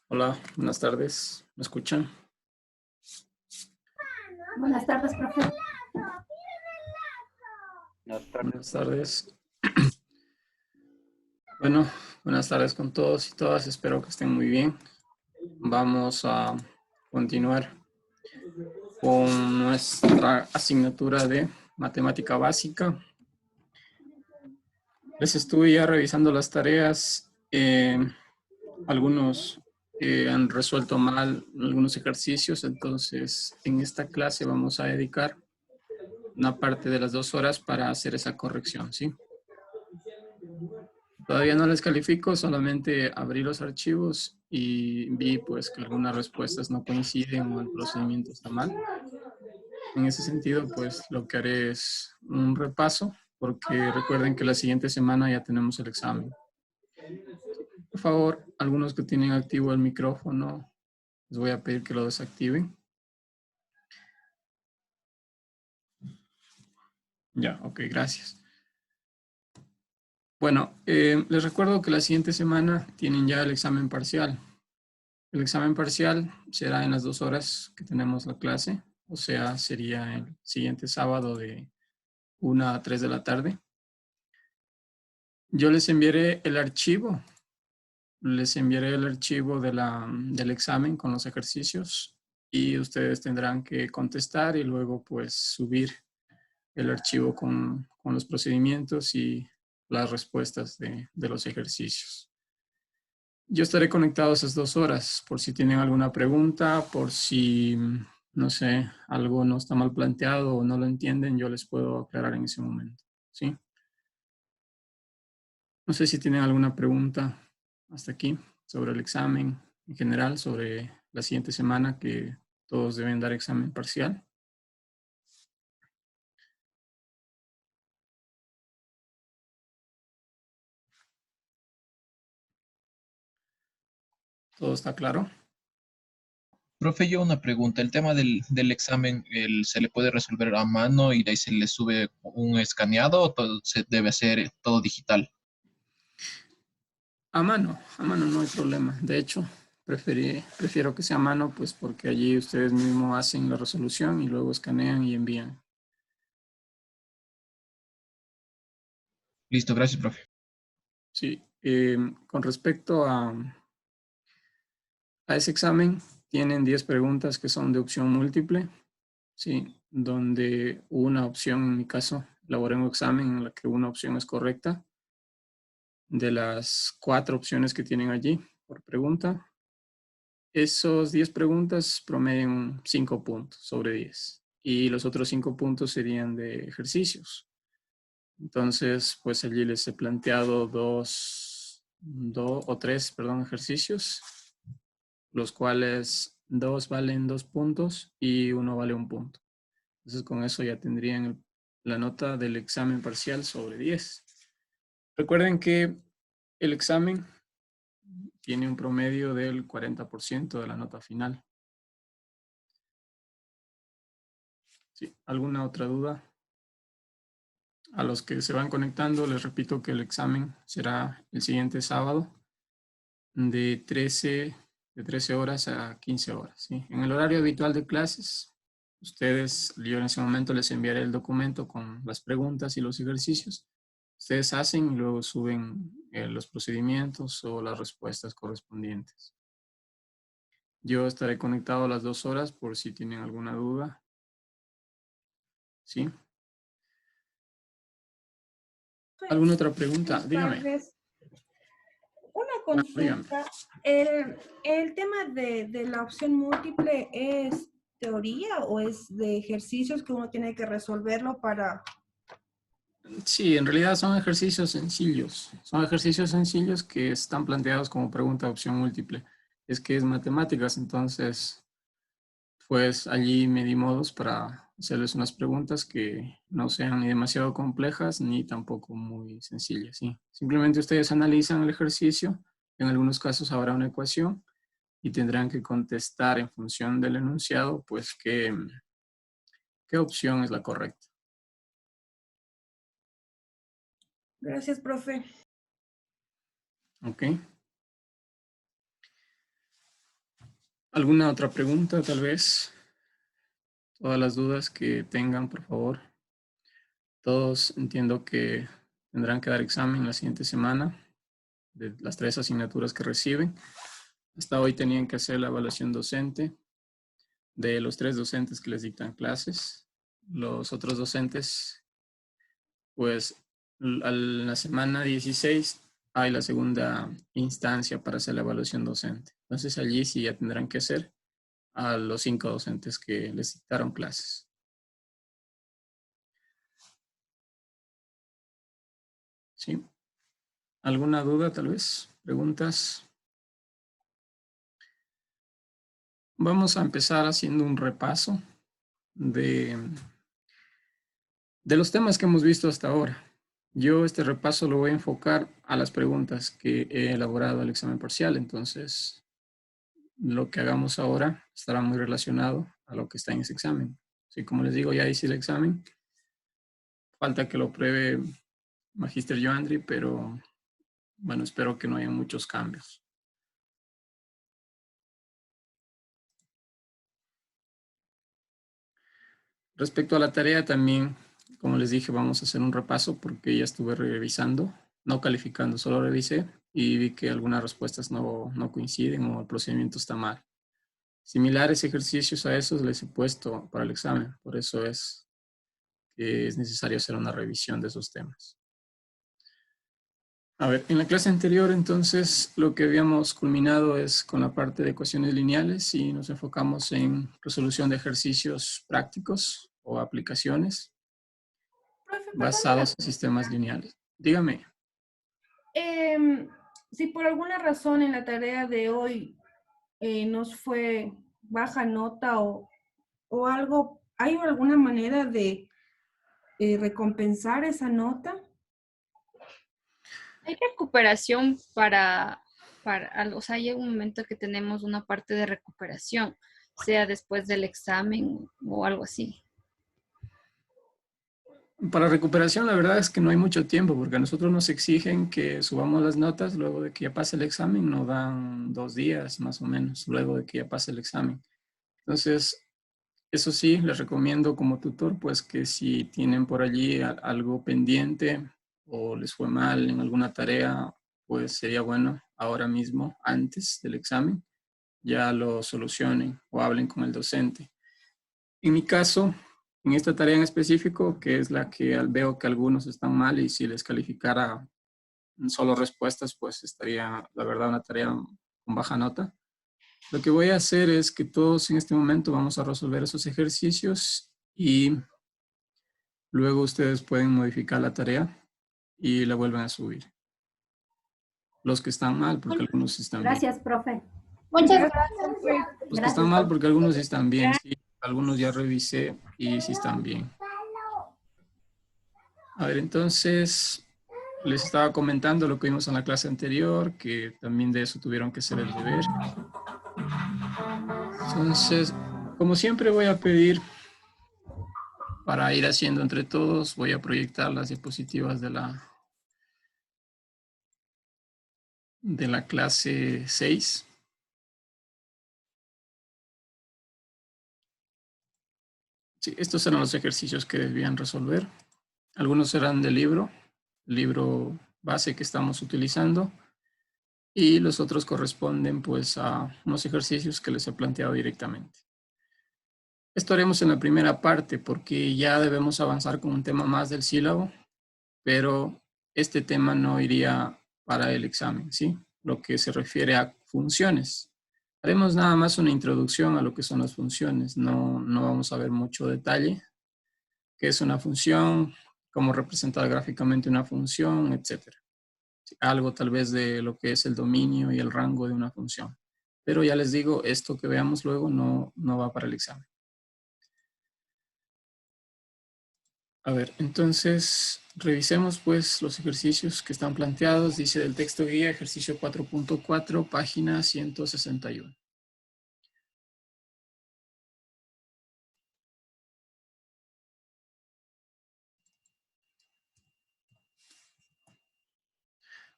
Hola, buenas tardes. ¿Me escuchan? Buenas tardes, profe. Buenas tardes. Buenas tardes. Bueno, buenas tardes con todos y todas. Espero que estén muy bien. Vamos a continuar con nuestra asignatura de matemática básica. Les estuve ya revisando las tareas. Algunos han resuelto mal algunos ejercicios, entonces en esta clase vamos a dedicar una parte de las 2 horas para hacer esa corrección, ¿sí? Todavía no les califico, solamente abrí los archivos y vi pues que algunas respuestas no coinciden o el procedimiento está mal. En ese sentido, pues lo que haré es un repaso, porque recuerden que la siguiente semana ya tenemos el examen. Por favor, algunos que tienen activo el micrófono, les voy a pedir que lo desactiven. Ya, ok, gracias. Bueno, les recuerdo que la siguiente semana tienen ya el examen parcial. El examen parcial será en las 2 horas que tenemos la clase, o sea, sería el siguiente sábado de 1 a 3 de la tarde. Yo les enviaré el archivo del examen con los ejercicios y ustedes tendrán que contestar y luego pues subir el archivo con los procedimientos y las respuestas de los ejercicios. Yo estaré conectado esas 2 horas por si tienen alguna pregunta, por si, no sé, algo no está mal planteado o no lo entienden, yo les puedo aclarar en ese momento, ¿sí? No sé si tienen alguna pregunta hasta aquí sobre el examen en general, sobre la siguiente semana que todos deben dar examen parcial. ¿Todo está claro? Profe, yo una pregunta. El tema del examen, ¿se le puede resolver a mano y de ahí se le sube un escaneado o todo se debe hacer todo digital? A mano no hay problema. De hecho, prefiero que sea a mano, pues porque allí ustedes mismos hacen la resolución y luego escanean y envían. Listo, gracias, profe. Sí, con respecto a ese examen, tienen 10 preguntas que son de opción múltiple, ¿sí? Donde una opción, en mi caso, elaboré un examen en la que una opción es correcta. De las 4 opciones que tienen allí por pregunta, esos 10 preguntas promedian 5 puntos sobre 10. Y los otros 5 puntos serían de ejercicios. Entonces, pues allí les he planteado dos o tres, perdón, ejercicios, los cuales 2 valen 2 puntos y uno vale 1 punto. Entonces, con eso ya tendrían la nota del examen parcial sobre 10. Recuerden que el examen tiene un promedio del 40% de la nota final. ¿Sí? ¿Alguna otra duda? A los que se van conectando, les repito que el examen será el siguiente sábado de 13 horas a 15 horas. ¿Sí? En el horario habitual de clases, yo en ese momento les enviaré el documento con las preguntas y los ejercicios. Ustedes hacen y luego suben los procedimientos o las respuestas correspondientes. Yo estaré conectado a las 2 horas por si tienen alguna duda. ¿Sí? ¿Alguna otra pregunta? Dígame. Una Dígame. consulta. ¿El tema de la opción múltiple es teoría o es de ejercicios que uno tiene que resolverlo para... Sí, en realidad son ejercicios sencillos. Son ejercicios sencillos que están planteados como pregunta de opción múltiple. Es que es matemáticas, entonces, pues allí me di modos para hacerles unas preguntas que no sean ni demasiado complejas ni tampoco muy sencillas. ¿Sí? Simplemente ustedes analizan el ejercicio. En algunos casos habrá una ecuación y tendrán que contestar en función del enunciado, pues, qué opción es la correcta. Gracias, profe. ¿Ok? ¿Alguna otra pregunta, tal vez? Todas las dudas que tengan, por favor. Todos entiendo que tendrán que dar examen la siguiente semana de las 3 asignaturas que reciben. Hasta hoy tenían que hacer la evaluación docente de los 3 docentes que les dictan clases. Los otros docentes, pues a la semana 16 hay la segunda instancia para hacer la evaluación docente. Entonces allí sí ya tendrán que hacer a los 5 docentes que les dictaron clases. ¿Sí? ¿Alguna duda tal vez? ¿Preguntas? Vamos a empezar haciendo un repaso de los temas que hemos visto hasta ahora. Yo este repaso lo voy a enfocar a las preguntas que he elaborado al examen parcial, entonces lo que hagamos ahora estará muy relacionado a lo que está en ese examen. Sí, como les digo, ya hice el examen, falta que lo pruebe Magister Joandri, pero bueno, espero que no haya muchos cambios. Respecto a la tarea también, como les dije, vamos a hacer un repaso porque ya estuve revisando, no calificando, solo revisé y vi que algunas respuestas no coinciden o el procedimiento está mal. Similares ejercicios a esos les he puesto para el examen, por eso es que es necesario hacer una revisión de esos temas. A ver, en la clase anterior entonces lo que habíamos culminado es con la parte de ecuaciones lineales y nos enfocamos en resolución de ejercicios prácticos o aplicaciones Profe, basados en sistemas lineales. Dígame. Si por alguna razón en la tarea de hoy nos fue baja nota o algo, ¿hay alguna manera de recompensar esa nota? Hay recuperación o sea, hay un momento que tenemos una parte de recuperación, sea después del examen o algo así. Para recuperación, la verdad es que no hay mucho tiempo, porque a nosotros nos exigen que subamos las notas luego de que ya pase el examen, nos dan 2 días más o menos, luego de que ya pase el examen. Entonces, eso sí, les recomiendo como tutor, pues que si tienen por allí algo pendiente o les fue mal en alguna tarea, pues sería bueno ahora mismo, antes del examen, ya lo solucionen o hablen con el docente. En mi caso, en esta tarea en específico, que es la que veo que algunos están mal y si les calificara solo respuestas, pues estaría, la verdad, una tarea con baja nota. Lo que voy a hacer es que todos en este momento vamos a resolver esos ejercicios y luego ustedes pueden modificar la tarea y la vuelven a subir. Los que están mal, porque algunos están bien. Gracias, profe. Muchas gracias. Los que están mal, porque algunos están bien, sí. Algunos ya revisé y sí están bien. A ver, entonces, les estaba comentando lo que vimos en la clase anterior, que también de eso tuvieron que hacer el deber. Entonces, como siempre voy a pedir, para ir haciendo entre todos, voy a proyectar las diapositivas de la clase 6. Sí, estos eran los ejercicios que debían resolver. Algunos eran del libro base que estamos utilizando, y los otros corresponden pues a unos ejercicios que les he planteado directamente. Esto haremos en la primera parte porque ya debemos avanzar con un tema más del sílabo, pero este tema no iría para el examen, ¿sí? Lo que se refiere a funciones. Haremos nada más una introducción a lo que son las funciones, no vamos a ver mucho detalle, qué es una función, cómo representar gráficamente una función, etcétera. Algo tal vez de lo que es el dominio y el rango de una función. Pero ya les digo, esto que veamos luego no va para el examen. A ver, entonces revisemos pues los ejercicios que están planteados. Dice del texto guía, ejercicio 4.4, página 161.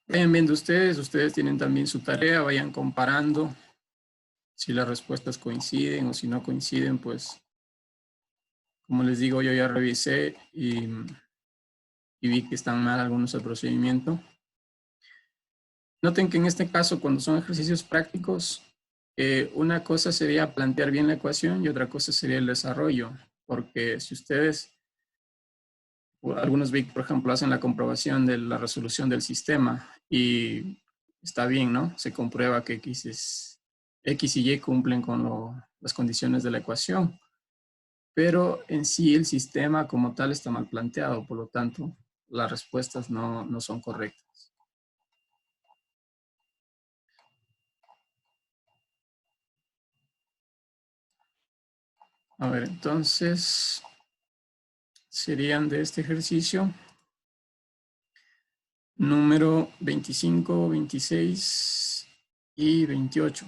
Vayan viendo ustedes tienen también su tarea, vayan comparando, si las respuestas coinciden o si no coinciden, pues, como les digo, yo ya revisé y vi que están mal algunos del procedimiento. Noten que en este caso, cuando son ejercicios prácticos, una cosa sería plantear bien la ecuación y otra cosa sería el desarrollo, porque si ustedes, algunos, por ejemplo, hacen la comprobación de la resolución del sistema y está bien, ¿no? Se comprueba que X y Y cumplen con las condiciones de la ecuación, pero en sí el sistema como tal está mal planteado, por lo tanto, las respuestas no son correctas. A ver, entonces, serían de este ejercicio número 25, 26 y 28.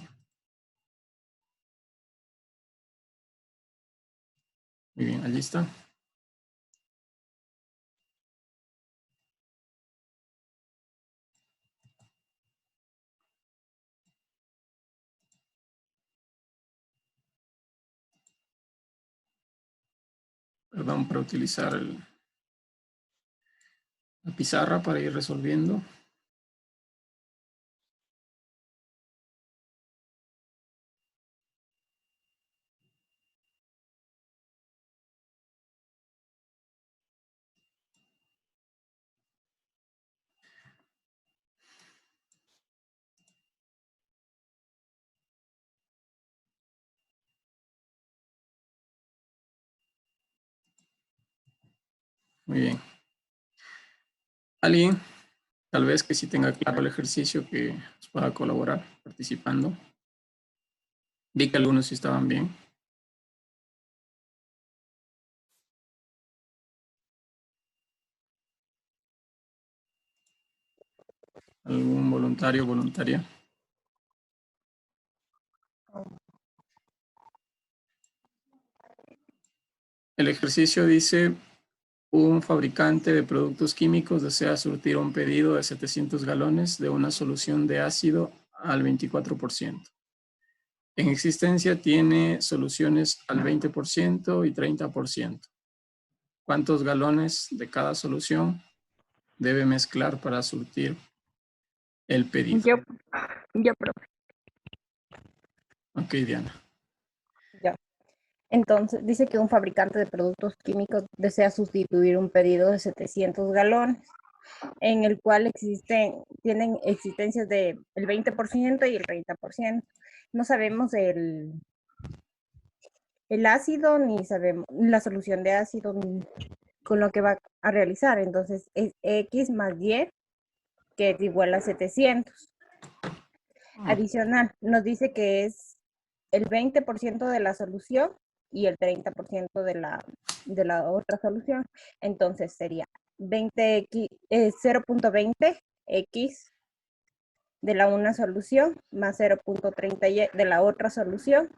Muy bien, allí está. Perdón por utilizar la pizarra para ir resolviendo. Muy bien. ¿Alguien? Tal vez que sí tenga claro el ejercicio que nos pueda colaborar participando. Vi que algunos sí estaban bien. ¿Algún voluntario o voluntaria? El ejercicio dice: un fabricante de productos químicos desea surtir un pedido de 700 galones de una solución de ácido al 24%. En existencia tiene soluciones al 20% y 30%. ¿Cuántos galones de cada solución debe mezclar para surtir el pedido? Yo, profe. Ok, Diana. Ya. Entonces, dice que un fabricante de productos químicos desea sustituir un pedido de 700 galones, en el cual tienen existencias del 20% y el 30%. No sabemos el ácido, ni sabemos la solución de ácido, ni con lo que va a realizar. Entonces, es X más Y, que es igual a 700. Adicional, nos dice que es el 20% de la solución y el 30% de la otra solución. Entonces sería 0.20 X de la una solución más 0.30 Y de la otra solución,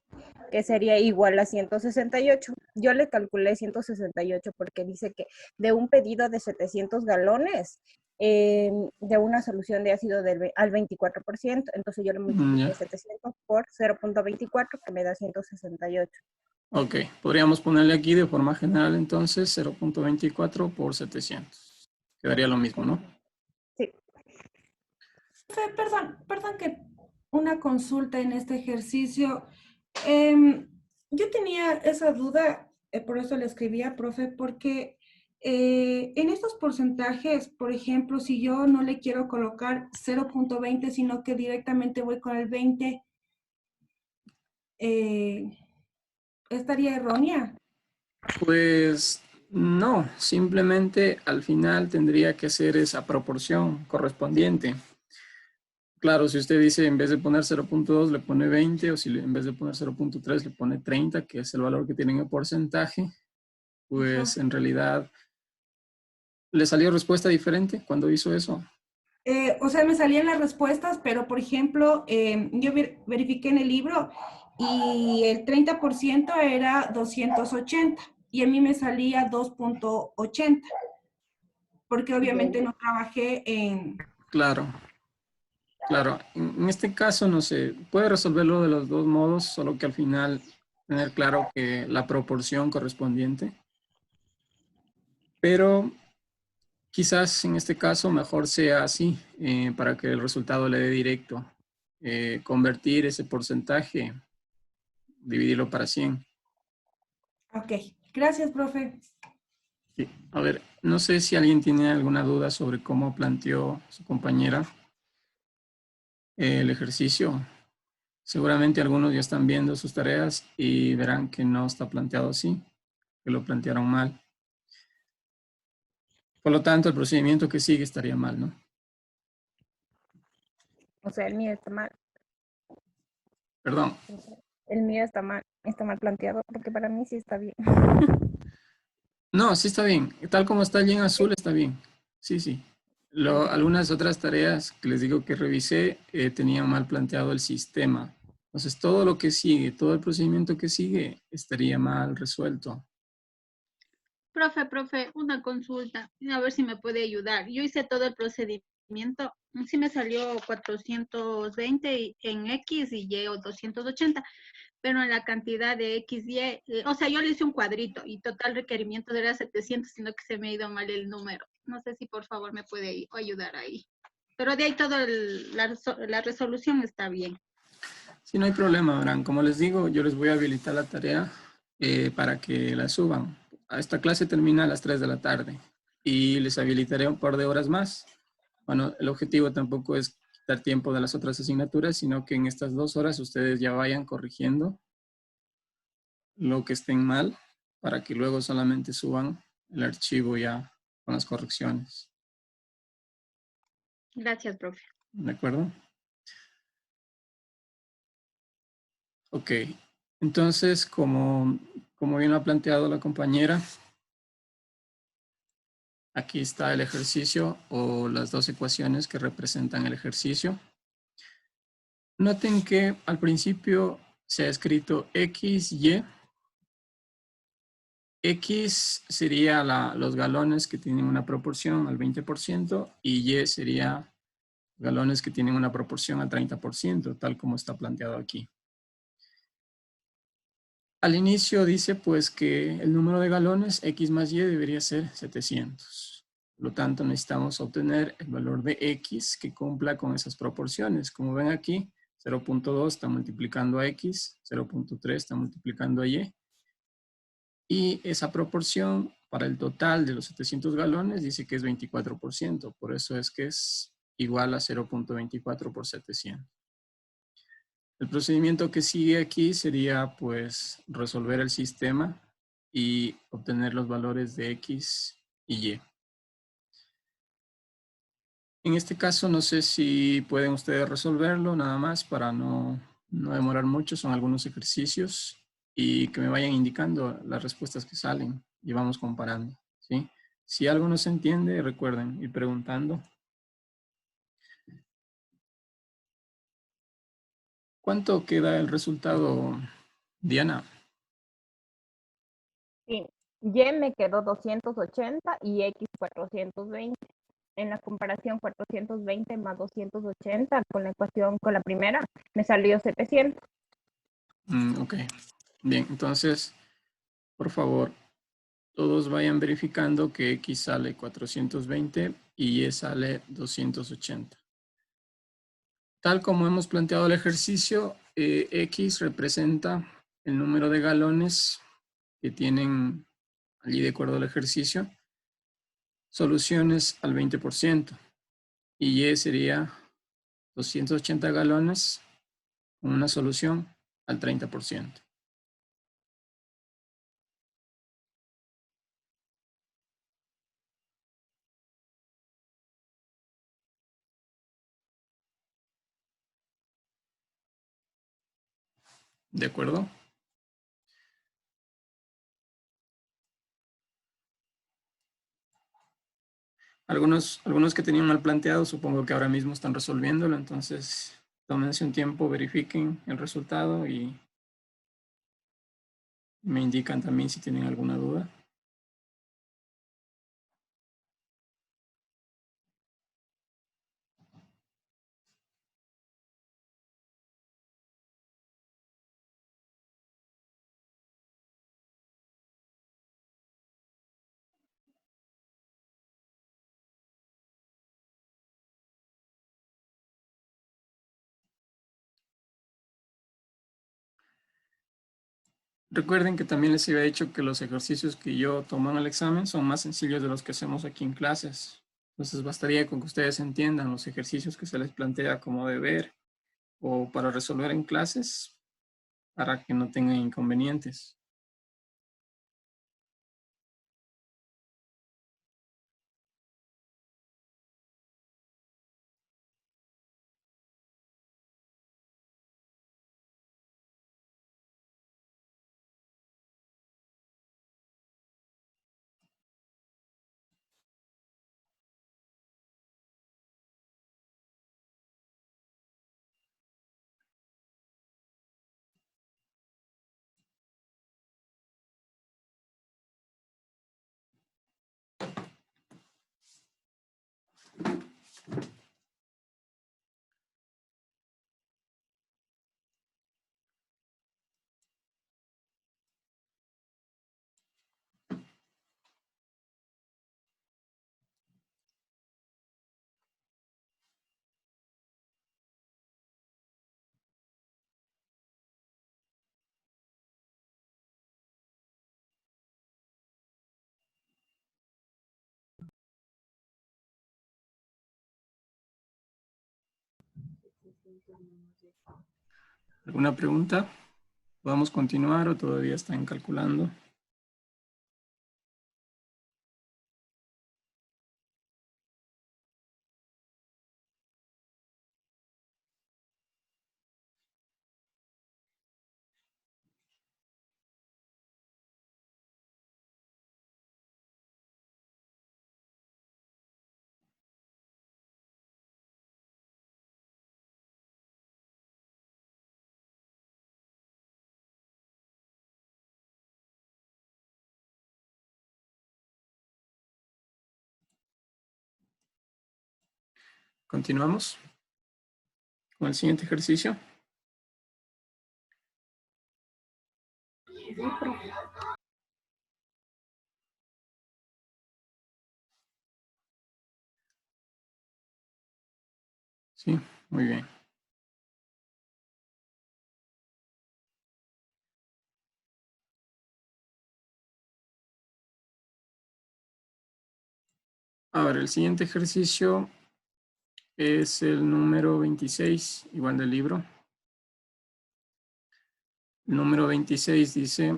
que sería igual a 168. Yo le calculé 168 porque dice que de un pedido de 700 galones, de una solución de ácido al 24%, entonces yo le multipliqué 700 por 0.24, que me da 168. Ok, podríamos ponerle aquí de forma general entonces 0.24 por 700. Quedaría lo mismo, ¿no? Sí. Perdón que una consulta en este ejercicio. Yo tenía esa duda, por eso le escribía, profe, porque en estos porcentajes, por ejemplo, si yo no le quiero colocar 0.20, sino que directamente voy con el 20, ¿estaría errónea? Pues no, simplemente al final tendría que ser esa proporción correspondiente. Claro, si usted dice en vez de poner 0.2 le pone 20, o si en vez de poner 0.3 le pone 30, que es el valor que tiene en el porcentaje, pues en realidad le salió respuesta diferente cuando hizo eso. O sea, me salían las respuestas, pero por ejemplo, yo verifiqué en el libro y el 30% era 280 y a mí me salía 2.80, porque obviamente no trabajé en... Claro. Claro, en este caso no sé, puede resolverlo de los dos modos, solo que al final tener claro que la proporción correspondiente, pero quizás en este caso mejor sea así, para que el resultado le dé directo. Convertir ese porcentaje, dividirlo para 100. Ok, gracias, profe. Sí. A ver, no sé si alguien tiene alguna duda sobre cómo planteó su compañera el ejercicio. Seguramente algunos ya están viendo sus tareas y verán que no está planteado así, que lo plantearon mal. Por lo tanto, el procedimiento que sigue estaría mal, ¿no? O sea, el mío está mal. Perdón. El mío está mal planteado, porque para mí sí está bien. No, sí está bien. Tal como está allí en azul, está bien. Sí, sí. Algunas otras tareas que les digo que revisé tenían mal planteado el sistema. Entonces, todo lo que sigue, todo el procedimiento que sigue, estaría mal resuelto. Profe, una consulta, a ver si me puede ayudar. Yo hice todo el procedimiento, sí me salió 420 en X y Y o 280, pero en la cantidad de X, Y, o sea, yo le hice un cuadrito y total requerimiento era 700, sino que se me ha ido mal el número. No sé si por favor me puede ayudar ahí. Pero de ahí todo la resolución está bien. Sí, no hay problema, verán. Como les digo, yo les voy a habilitar la tarea para que la suban. Esta clase termina a las 3 de la tarde y les habilitaré un par de horas más. Bueno, el objetivo tampoco es quitar tiempo de las otras asignaturas, sino que en estas 2 horas ustedes ya vayan corrigiendo lo que estén mal para que luego solamente suban el archivo ya con las correcciones. Gracias, profe. ¿De acuerdo? Ok. Entonces, como bien lo ha planteado la compañera, aquí está el ejercicio o las dos ecuaciones que representan el ejercicio. Noten que al principio se ha escrito X, Y. X sería los galones que tienen una proporción al 20% y Y sería galones que tienen una proporción al 30%, tal como está planteado aquí. Al inicio dice pues que el número de galones X más Y debería ser 700. Por lo tanto, necesitamos obtener el valor de X que cumpla con esas proporciones. Como ven aquí, 0.2 está multiplicando a X, 0.3 está multiplicando a Y. Y esa proporción para el total de los 700 galones dice que es 24%. Por eso es que es igual a 0.24 por 700. El procedimiento que sigue aquí sería pues resolver el sistema y obtener los valores de X y Y. En este caso no sé si pueden ustedes resolverlo nada más para no demorar mucho. Son algunos ejercicios y que me vayan indicando las respuestas que salen y vamos comparando, ¿sí? Si algo no se entiende, recuerden ir preguntando. ¿Cuánto queda el resultado, Diana? Sí. Y me quedó 280 y X 420. En la comparación 420 más 280 con la ecuación con la primera, me salió 700. Ok, bien, entonces, por favor, todos vayan verificando que X sale 420 y Y sale 280. Tal como hemos planteado el ejercicio, X representa el número de galones que tienen allí de acuerdo al ejercicio, soluciones al 20%. Y Y sería 280 galones con una solución al 30%. ¿De acuerdo? Algunos que tenían mal planteado, supongo que ahora mismo están resolviéndolo, entonces tómense un tiempo, verifiquen el resultado y me indican también si tienen alguna duda. Recuerden que también les había dicho que los ejercicios que yo tomo en el examen son más sencillos de los que hacemos aquí en clases. Entonces bastaría con que ustedes entiendan los ejercicios que se les plantea como deber o para resolver en clases para que no tengan inconvenientes. ¿Alguna pregunta? ¿Podemos continuar o todavía están calculando? Continuamos con el siguiente ejercicio. Sí, muy bien. Ahora, el siguiente ejercicio es el número 26, igual del libro. El número 26 dice,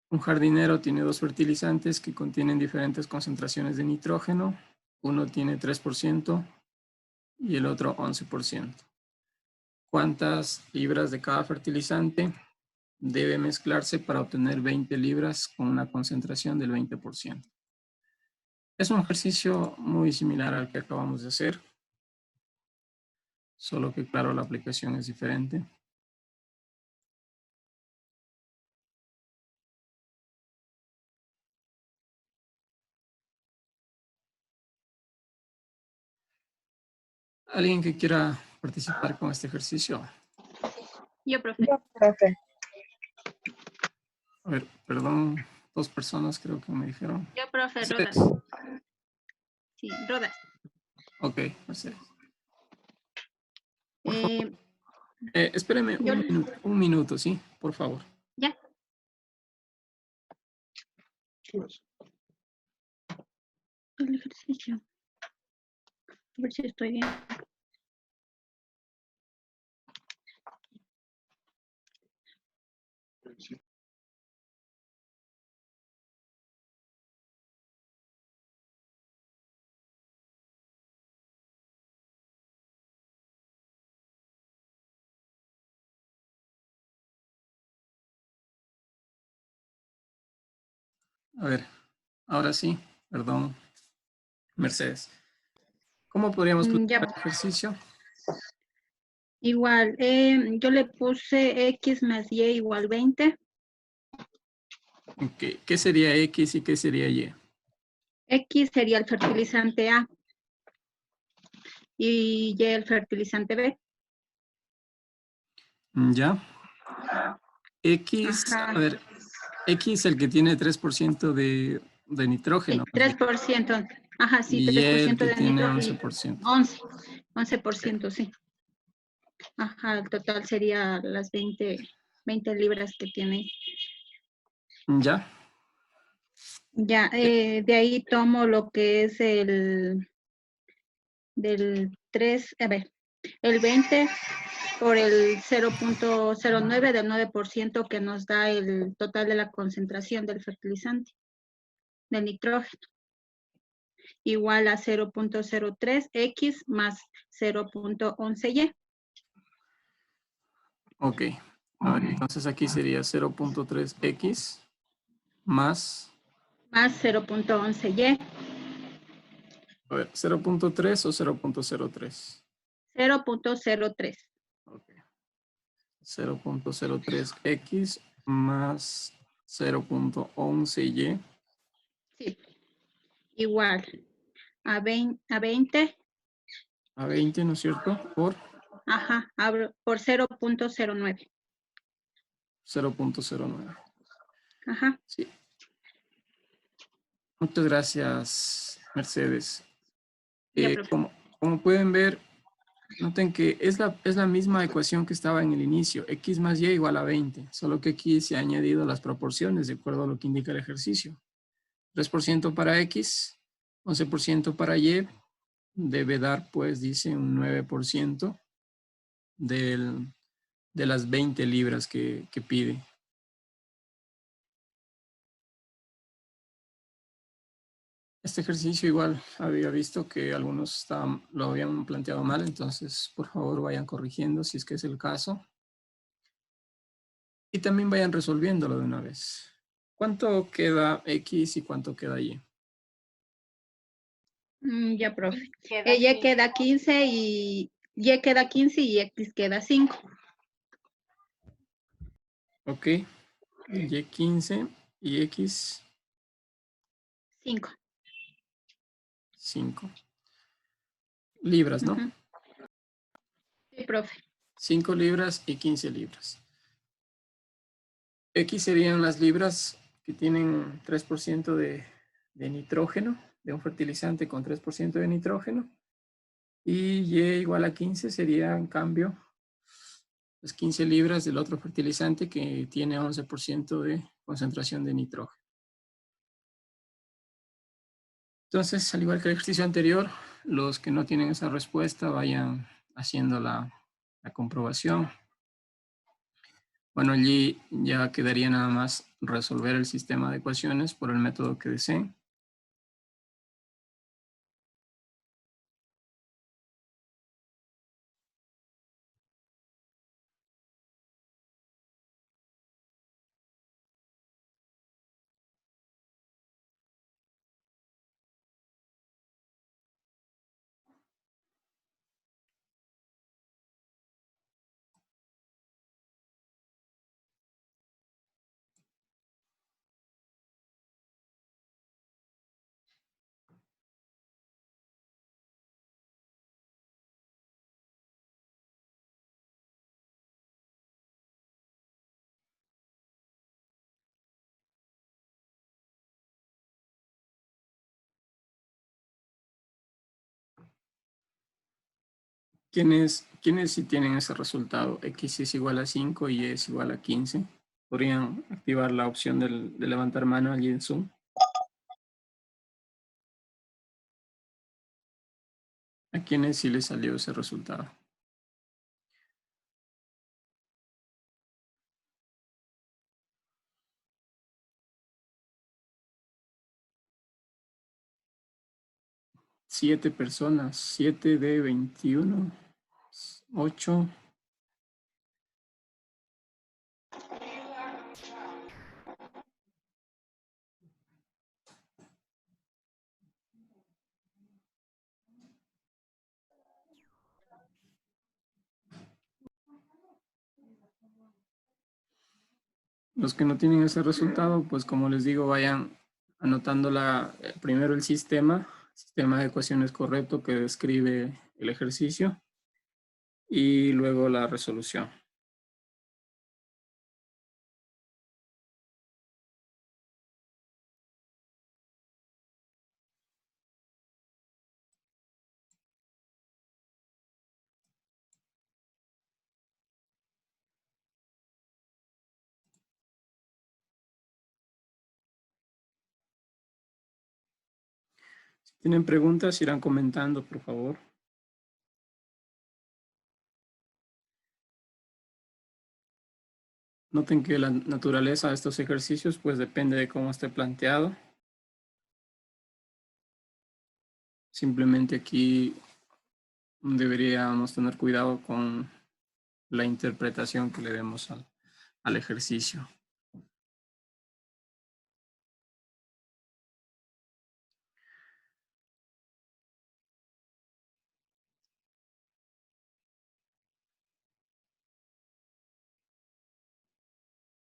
un jardinero tiene dos fertilizantes que contienen diferentes concentraciones de nitrógeno. Uno tiene 3% y el otro 11%. ¿Cuántas libras de cada fertilizante debe mezclarse para obtener 20 libras con una concentración del 20%? Es un ejercicio muy similar al que acabamos de hacer, solo que claro, la aplicación es diferente. ¿Alguien que quiera participar con este ejercicio? Yo, profe. Yo, profe. A ver, perdón, 2 personas creo que me dijeron. Yo, profe, Mercedes. Rodas. Sí, Rodas. Ok, Mercedes. Por favor. Espéreme yo- un minuto, ¿sí? Por favor. Ya. El ejercicio. A ver si estoy bien. A ver, ahora sí, perdón, Mercedes. ¿Cómo podríamos Ya. clasificar el ejercicio? Igual, yo le puse X más Y igual 20. Okay. ¿Qué sería X y qué sería Y? X sería el fertilizante A y Y el fertilizante B. ¿Ya? X, Ajá. a ver, X el que tiene 3% de Sí, nitrógeno. 3%. Ajá, sí, Y el 3% que de tiene nitrógeno. 11%. 11%, sí. Ajá, el total sería las 20 20 libras que tiene. ¿Ya? Ya, de ahí tomo lo que es el del 3, a ver, el 20 por el 0.09 del 9% que nos da el total de la concentración del fertilizante, del nitrógeno, igual a 0.03x más 0.11y. Ok. A ver, entonces aquí sería 0.3x más, Más 0.11y, a ver, 0.3 o 0.03. 0.03. Ok. 0.03x más 0.11y. Sí, igual a 20, A 20, ¿no es cierto? Por ajá, por 0.09. 0.09. Ajá. Sí. Muchas gracias, Mercedes. Ya, profe. Como pueden ver, noten que es la misma ecuación que estaba en el inicio, x más y igual a 20, solo que aquí se han añadido las proporciones de acuerdo a lo que indica el ejercicio. 3% para x, 11% para y, debe dar, pues, dice un 9% de las 20 libras que pide. Este ejercicio igual había visto que algunos lo habían planteado mal, entonces por favor vayan corrigiendo si es que es el caso. Y también vayan resolviéndolo de una vez. ¿Cuánto queda X y cuánto queda Y? Ya, profe. Y queda 15 y queda 15 y X queda 5. Ok. Y 15 y X 5. 5. Libras, ¿no? Sí, profe. 5 libras y 15 libras. X serían las libras que tienen 3% de nitrógeno, de un fertilizante con 3% de nitrógeno. Y Y igual a 15 sería, en cambio, las 15 libras del otro fertilizante que tiene 11% de concentración de nitrógeno. Entonces, al igual que el ejercicio anterior, los que no tienen esa respuesta vayan haciendo la comprobación. Bueno, allí ya quedaría nada más resolver el sistema de ecuaciones por el método que deseen. ¿Quiénes sí tienen ese resultado? X es igual a 5 y Y es igual a 15. ¿Podrían activar la opción de levantar mano allí en Zoom? ¿A quiénes sí les salió ese resultado? Siete personas, 7 de 21, 8. Los que no tienen ese resultado, pues como les digo, vayan anotando primero el sistema de ecuaciones correcto que describe el ejercicio y luego la resolución. Si tienen preguntas, irán comentando, por favor. Noten que la naturaleza de estos ejercicios pues depende de cómo esté planteado. Simplemente aquí deberíamos tener cuidado con la interpretación que le demos al ejercicio.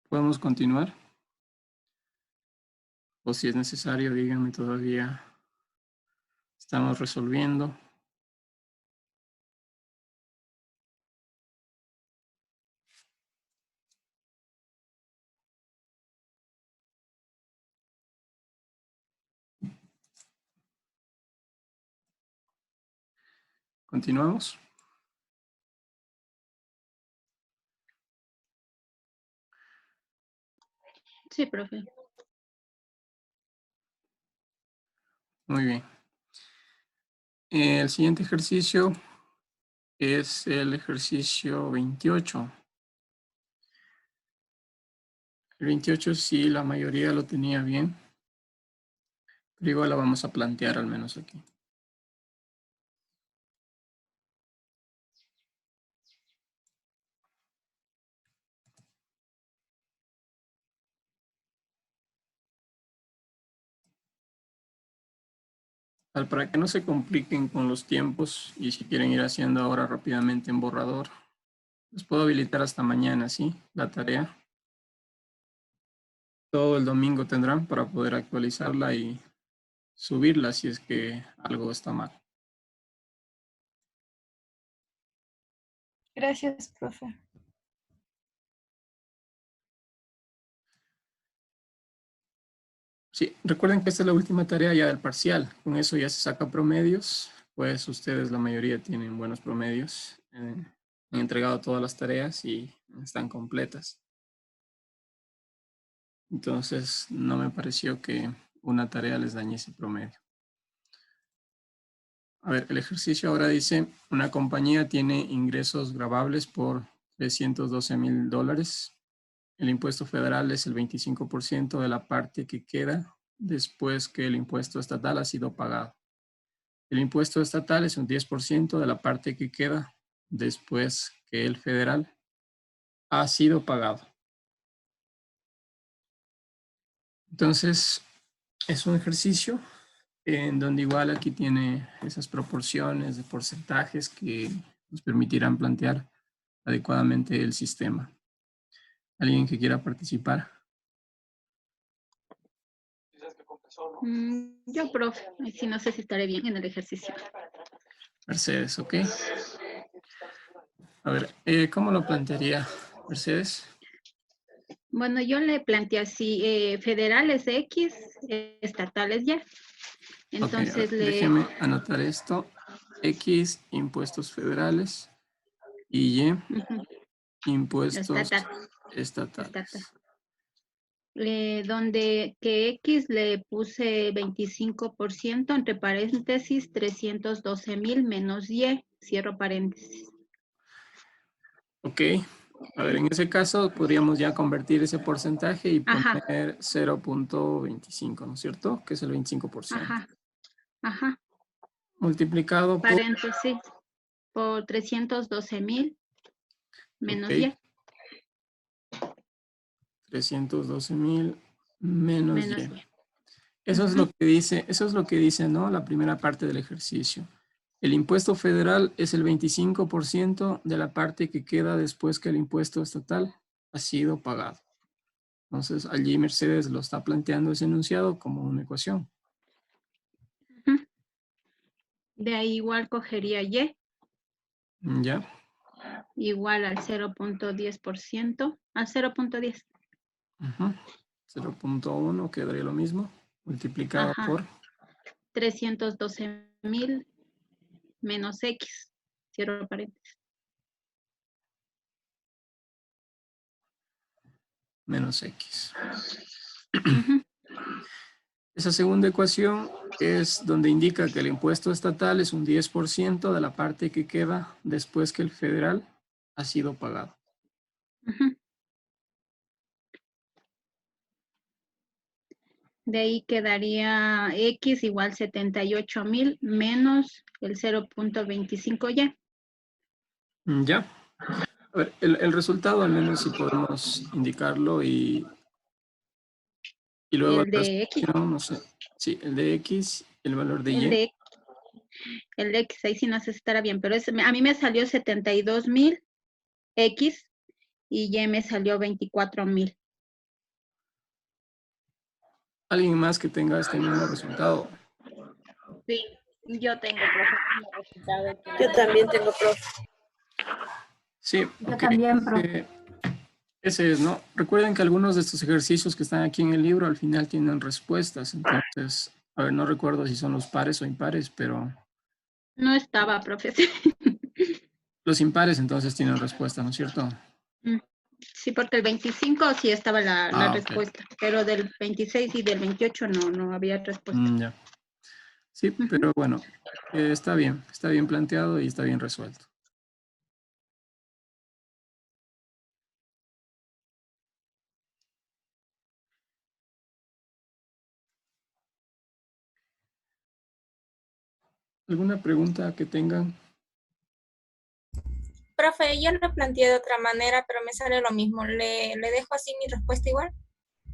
¿Podemos continuar? O si es necesario, díganme todavía. Estamos resolviendo. ¿Continuamos? Sí, profe. Muy bien. El siguiente ejercicio es el ejercicio 28. El 28 sí, la mayoría lo tenía bien, pero igual la vamos a plantear al menos aquí. Para que no se compliquen con los tiempos y si quieren ir haciendo ahora rápidamente en borrador, les puedo habilitar hasta mañana, ¿sí? La tarea. Todo el domingo tendrán para poder actualizarla y subirla si es que algo está mal. Gracias, profe. Sí, recuerden que esta es la última tarea ya del parcial. Con eso ya se saca promedios. Pues ustedes, la mayoría, tienen buenos promedios. Han entregado todas las tareas y están completas. Entonces, no me pareció que una tarea les dañe ese promedio. A ver, el ejercicio ahora dice, una compañía tiene ingresos gravables por $312,000. El impuesto federal es el 25% de la parte que queda después que el impuesto estatal ha sido pagado. El impuesto estatal es un 10% de la parte que queda después que el federal ha sido pagado. Entonces, es un ejercicio en donde igual aquí tiene esas proporciones de porcentajes que nos permitirán plantear adecuadamente el sistema. ¿Alguien que quiera participar? Yo, profe, si no sé si estaré bien en el ejercicio. Mercedes, ¿ok? A ver, ¿cómo lo plantearía Mercedes? Bueno, yo le planteé así, federales X, estatales Y. Ok, a Entonces ver, déjeme anotar esto. X, impuestos federales y Y, ujú, impuestos estatal, estatal. estatales. Donde que X le puse 25%, entre paréntesis, 312,000 menos Y, cierro paréntesis. Ok, a ver, en ese caso podríamos ya convertir ese porcentaje y Ajá, poner 0.25, ¿no es cierto? Que es el 25%. ajá, ajá, Multiplicado por, paréntesis, por 312,000 menos ok, Y, 312,000 menos menos Y. Y. Eso es lo que dice, ¿no? La primera parte del ejercicio. El impuesto federal es el 25% de la parte que queda después que el impuesto estatal ha sido pagado. Entonces, allí Mercedes lo está planteando ese enunciado como una ecuación. Ujú. De ahí igual cogería Y, ¿Ya? igual al 0.10%, al 0.10. 0.1 quedaría lo mismo, multiplicado Ajá, por 312,000 menos X, cierro paréntesis. menos X. Ujú. Esa segunda ecuación es donde indica que el impuesto estatal es un 10% de la parte que queda después que el federal ha sido pagado. Ujú. De ahí quedaría X igual 78,000 menos el 0,25Y. Ya. A ver, el resultado al menos si podemos indicarlo y luego El la de X, solución, no sé. Sí, el de X, el valor de el Y. de, el de X, ahí sí no sé si estará bien, pero a mí me salió 72,000 X y Y me salió 24,000. Alguien más que tenga este mismo resultado. Sí, yo tengo, profe, el resultado aquí. Yo también tengo, profe. Sí, Yo ok. también, profe. Ese es, ¿no? Recuerden que algunos de estos ejercicios que están aquí en el libro al final tienen respuestas. Entonces, a ver, no recuerdo si son los pares o impares, pero No estaba, profe. los impares entonces tienen respuesta, ¿no es cierto? Sí, porque el 25 sí estaba la Ah, ok. respuesta, pero del 26 y del 28 no había respuesta. Ya. Sí, pero bueno, está bien planteado y está bien resuelto. ¿Alguna pregunta que tengan? Profe, yo lo planteé de otra manera, pero me sale lo mismo. ¿Le dejo así mi respuesta igual?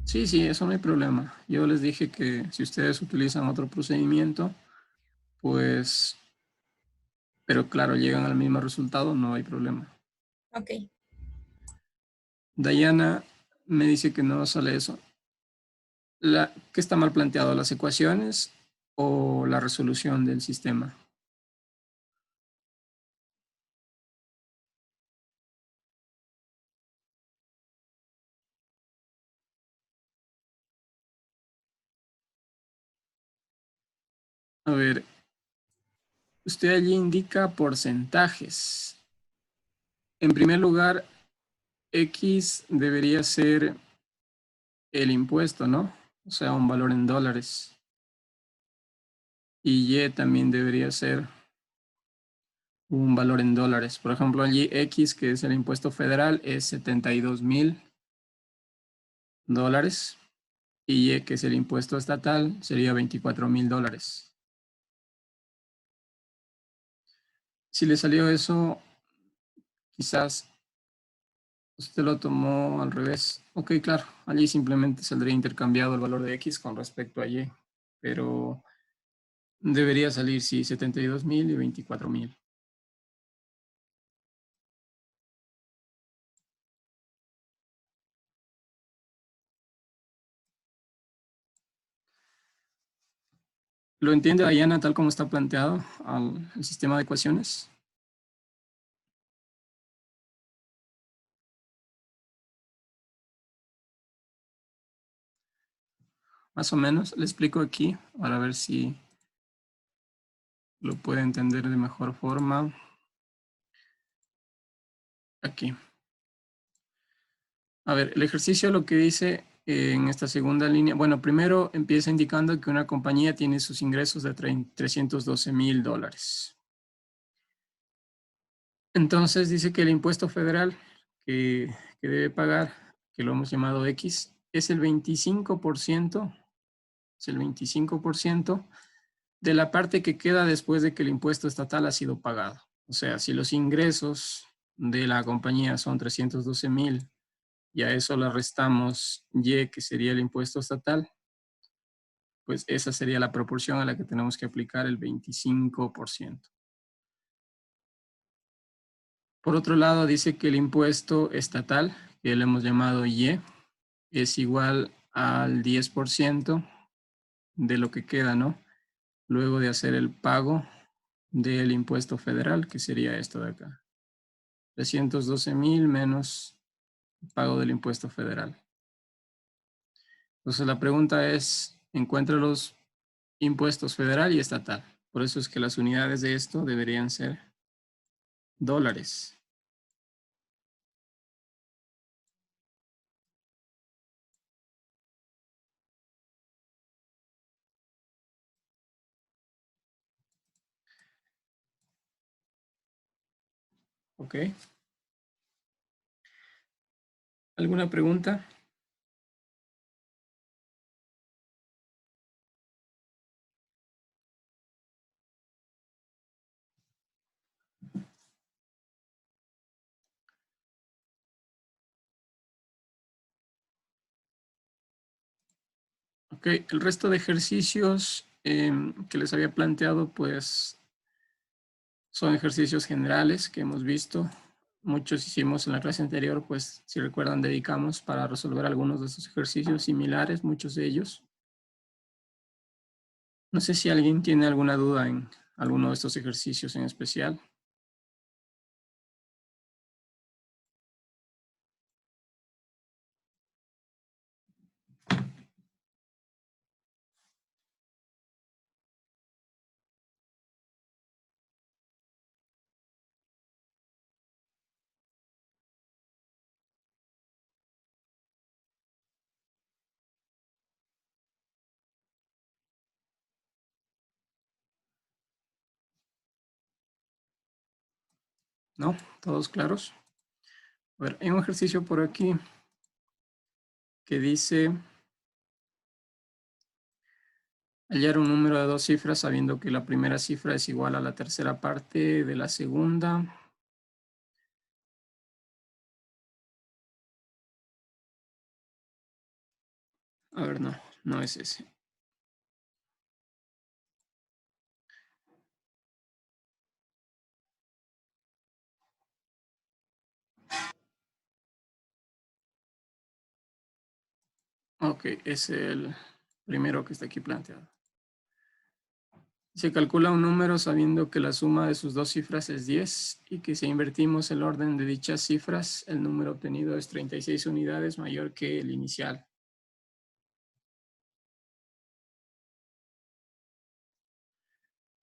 Sí, eso no hay problema. Yo les dije que si ustedes utilizan otro procedimiento, pues, pero claro, llegan al mismo resultado, no hay problema. Ok. Dayana me dice que no sale eso. ¿Qué está mal planteado? ¿Las ecuaciones o la resolución del sistema? A ver, usted allí indica porcentajes. En primer lugar, X debería ser el impuesto, ¿no? O sea, un valor en dólares. Y Y también debería ser un valor en dólares. Por ejemplo, allí X, que es el impuesto federal, es 72,000 dólares. Y Y, que es el impuesto estatal, sería 24,000 dólares. Si le salió eso, quizás usted lo tomó al revés. Ok, claro, allí simplemente saldría intercambiado el valor de X con respecto a Y. Pero debería salir, sí, 72,000 y 24,000. ¿Lo entiende, Diana, tal como está planteado el sistema de ecuaciones? Más o menos. Le explico aquí para ver si lo puede entender de mejor forma. Aquí. A ver, el ejercicio lo que dice en esta segunda línea, bueno, primero empieza indicando que una compañía tiene sus ingresos de 312,000 dólares. Entonces dice que el impuesto federal que debe pagar, que lo hemos llamado X, es el 25%, es el 25% de la parte que queda después de que el impuesto estatal ha sido pagado. O sea, si los ingresos de la compañía son 312,000 y a eso le restamos Y, que sería el impuesto estatal, pues esa sería la proporción a la que tenemos que aplicar el 25%. Por otro lado, dice que el impuesto estatal, que le hemos llamado Y, es igual al 10% de lo que queda, ¿no? Luego de hacer el pago del impuesto federal, que sería esto de acá. 312,000 menos el pago del impuesto federal. Entonces la pregunta es, encuentra los impuestos federal y estatal. Por eso es que las unidades de esto deberían ser dólares. ¿Ok? ¿Alguna pregunta? Ok, el resto de ejercicios que les había planteado, pues son ejercicios generales que hemos visto. Muchos hicimos en la clase anterior, pues si recuerdan, dedicamos para resolver algunos de estos ejercicios similares, muchos de ellos. No sé si alguien tiene alguna duda en alguno de estos ejercicios en especial. ¿No? ¿Todos claros? A ver, hay un ejercicio por aquí que dice hallar un número de dos cifras sabiendo que la primera cifra es igual a la tercera parte de la segunda. A ver, no, no es ese. Ok, es el primero que está aquí planteado. Se calcula un número sabiendo que la suma de sus dos cifras es 10 y que si invertimos el orden de dichas cifras, el número obtenido es 36 unidades mayor que el inicial.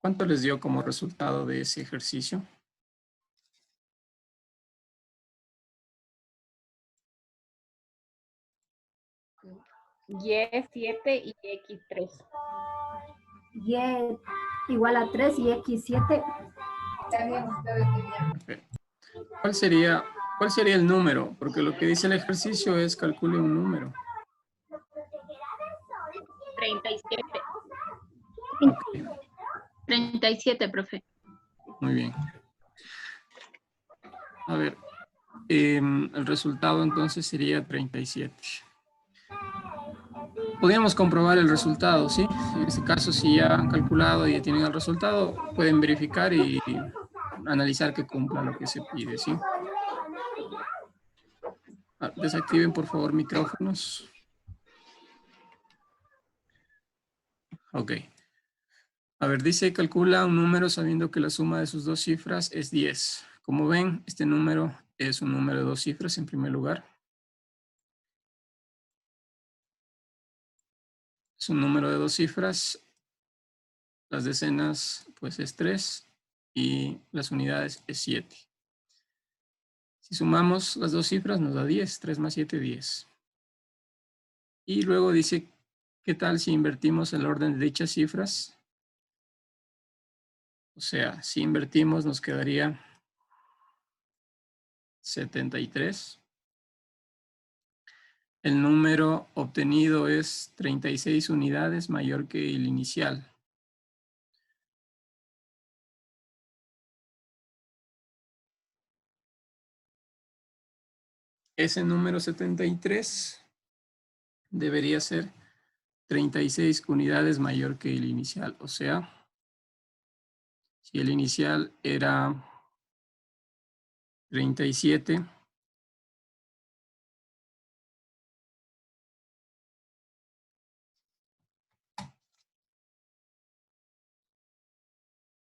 ¿Cuánto les dio como resultado de ese ejercicio? Y7 y X3. Y igual a 3 y X7. Okay. ¿Cuál sería el número? Porque lo que dice el ejercicio es calcule un número. 37. Okay. 37, profe. Muy bien. A ver, el resultado entonces sería 37. Podríamos comprobar el resultado, ¿sí? En este caso, si ya han calculado y ya tienen el resultado, pueden verificar y analizar que cumpla lo que se pide, ¿sí? Desactiven, por favor, micrófonos. Ok. A ver, dice, calcula un número sabiendo que la suma de sus dos cifras es 10. Como ven, este número es un número de dos cifras en primer lugar. Es un número de dos cifras. Las decenas, pues, es 3 y las unidades es 7. Si sumamos las dos cifras nos da 10. 3 más 7, 10. Y luego dice, ¿qué tal si invertimos el orden de dichas cifras? O sea, si invertimos nos quedaría 73. El número obtenido es 36 unidades mayor que el inicial. Ese número 73 debería ser 36 unidades mayor que el inicial. O sea, si el inicial era 37,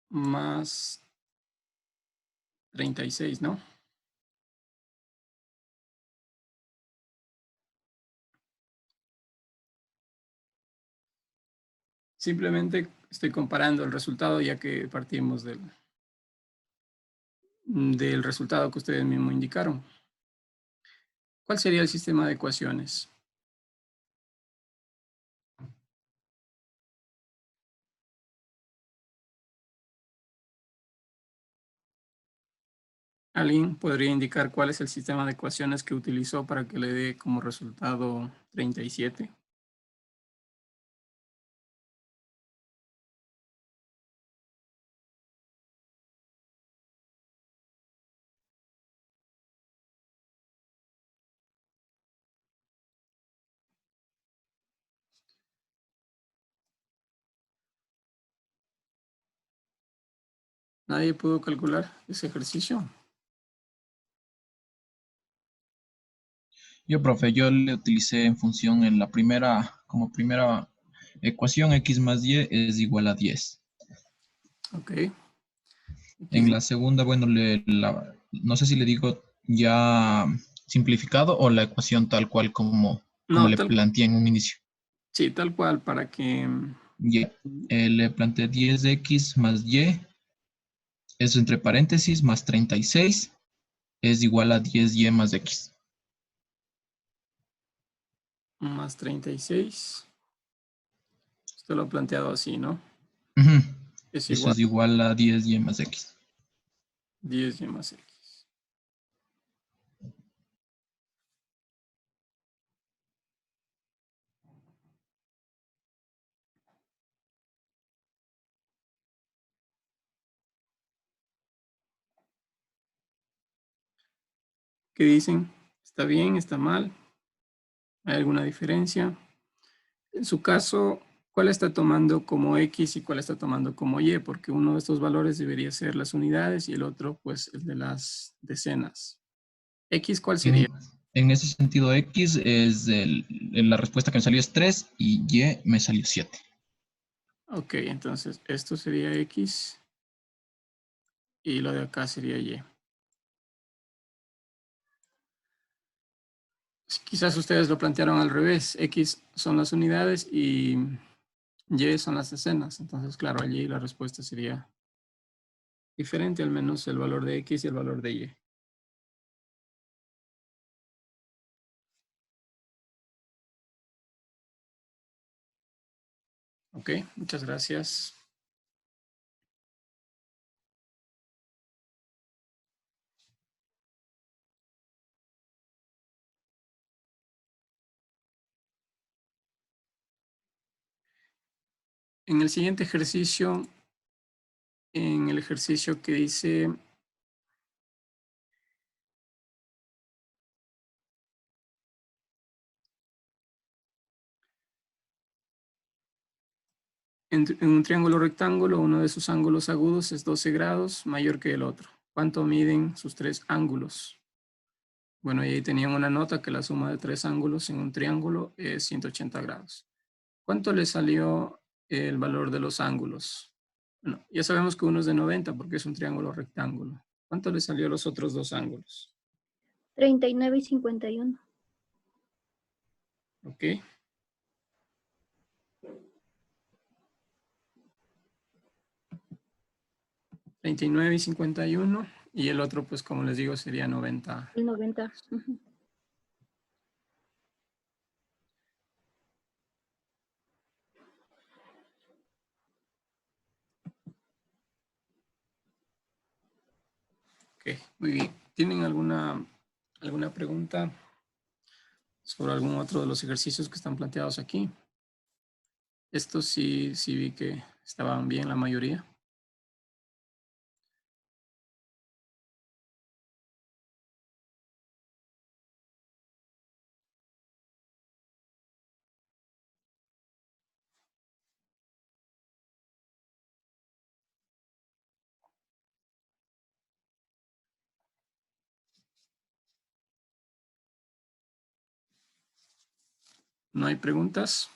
más 36, ¿no? Simplemente estoy comparando el resultado ya que partimos del resultado que ustedes mismos indicaron. ¿Cuál sería el sistema de ecuaciones? ¿Alguien podría indicar cuál es el sistema de ecuaciones que utilizó para que le dé como resultado 37? ¿Nadie pudo calcular ese ejercicio? Yo, profe, yo le utilicé en función en la primera, como primera ecuación, x más y es igual a 10. Ok. En la segunda, bueno, no sé si le digo ya simplificado o la ecuación tal cual como No, le planteé en un inicio. sí, tal cual, para que... Y le planteé 10x más y, eso entre paréntesis, más 36, es igual a 10y más x. Más 36. Esto lo he planteado así, ¿no? Ujú. Es Eso igual es igual a 10y más x. 10y más x. ¿Qué dicen? ¿Está bien? ¿Está mal? ¿Hay alguna diferencia? En su caso, ¿cuál está tomando como X y cuál está tomando como Y? Porque uno de estos valores debería ser las unidades y el otro, pues, el de las decenas. ¿X cuál sería? En ese sentido, x es la respuesta que me salió es 3 y y me salió 7. Ok, entonces esto sería X y lo de acá sería Y. Quizás ustedes lo plantearon al revés. X son las unidades y Y son las decenas. Entonces, claro, allí la respuesta sería diferente, al menos el valor de X y el valor de Y. Ok, muchas gracias. En el siguiente ejercicio, en el ejercicio que dice en un triángulo rectángulo, uno de sus ángulos agudos es 12 grados mayor que el otro. ¿Cuánto miden sus tres ángulos? Bueno, y ahí tenían una nota que la suma de tres ángulos en un triángulo es 180 grados. ¿Cuánto le salió el valor de los ángulos? Bueno, ya sabemos que uno es de 90 porque es un triángulo rectángulo. ¿Cuánto le salió a los otros dos ángulos? 39 y 51. Ok. 39 y 51. Y el otro, pues como les digo, sería 90. El 90. Ujú. Ok, muy bien. ¿Tienen alguna pregunta sobre algún otro de los ejercicios que están planteados aquí? Estos sí vi que estaban bien la mayoría. ¿No hay preguntas?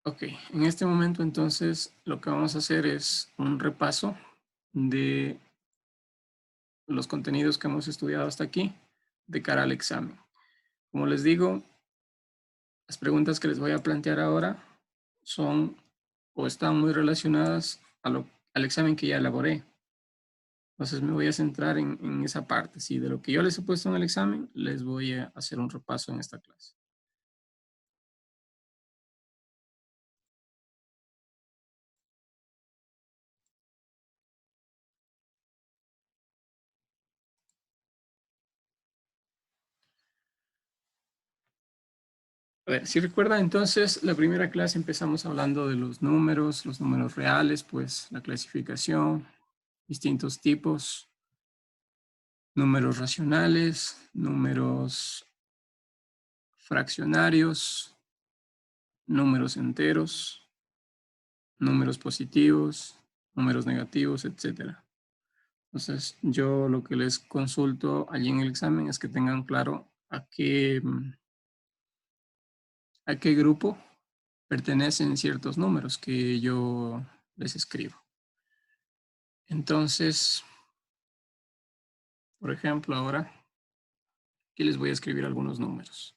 Ok, en este momento entonces lo que vamos a hacer es un repaso de los contenidos que hemos estudiado hasta aquí de cara al examen. Como les digo, las preguntas que les voy a plantear ahora son o están muy relacionadas al examen que ya elaboré. Entonces me voy a centrar en esa parte. Sí, de lo que yo les he puesto en el examen, les voy a hacer un repaso en esta clase. A ver, si recuerdan, entonces, la primera clase empezamos hablando de los números reales, pues la clasificación, distintos tipos, números racionales, números fraccionarios, números enteros, números positivos, números negativos, etcétera. Entonces, yo lo que les consulto allí en el examen es que tengan claro a qué grupo pertenecen ciertos números que yo les escribo. Entonces, por ejemplo, ahora aquí les voy a escribir algunos números.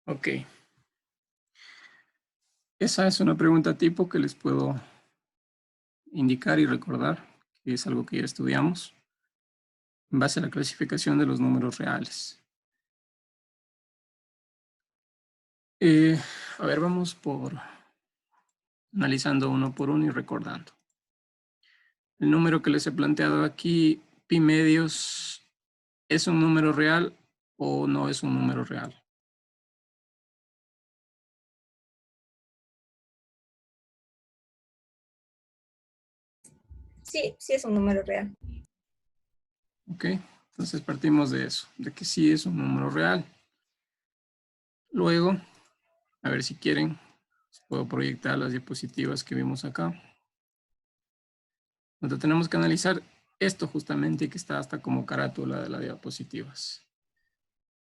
Ok. Esa es una pregunta tipo que les puedo indicar y recordar, que es algo que ya estudiamos, en base a la clasificación de los números reales. A ver, vamos por analizando uno por uno y recordando. El número que les he planteado aquí, pi medios, ¿es un número real o no es un número real? Sí, sí es un número real. Ok, entonces partimos de eso, de que sí es un número real. Luego, a ver si quieren, puedo proyectar las diapositivas que vimos acá. Entonces tenemos que analizar esto justamente que está hasta como carátula de las diapositivas.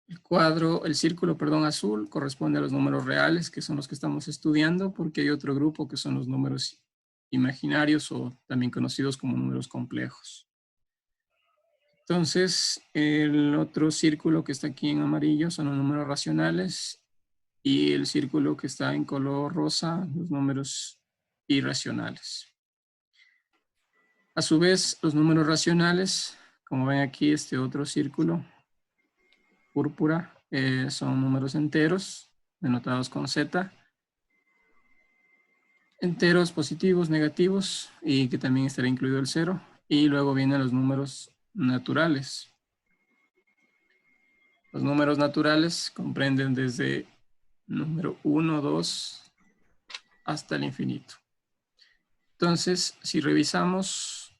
El círculo, perdón, azul corresponde a los números reales, que son los que estamos estudiando, porque hay otro grupo que son los números imaginarios o también conocidos como números complejos. Entonces, el otro círculo que está aquí en amarillo son los números racionales y el círculo que está en color rosa, los números irracionales. A su vez, los números racionales, como ven aquí, este otro círculo púrpura, son números enteros, denotados con Z. Enteros positivos, negativos, y que también estará incluido el 0. Y luego vienen los números naturales. Los números naturales comprenden desde número 1, 2, hasta el infinito. Entonces, si revisamos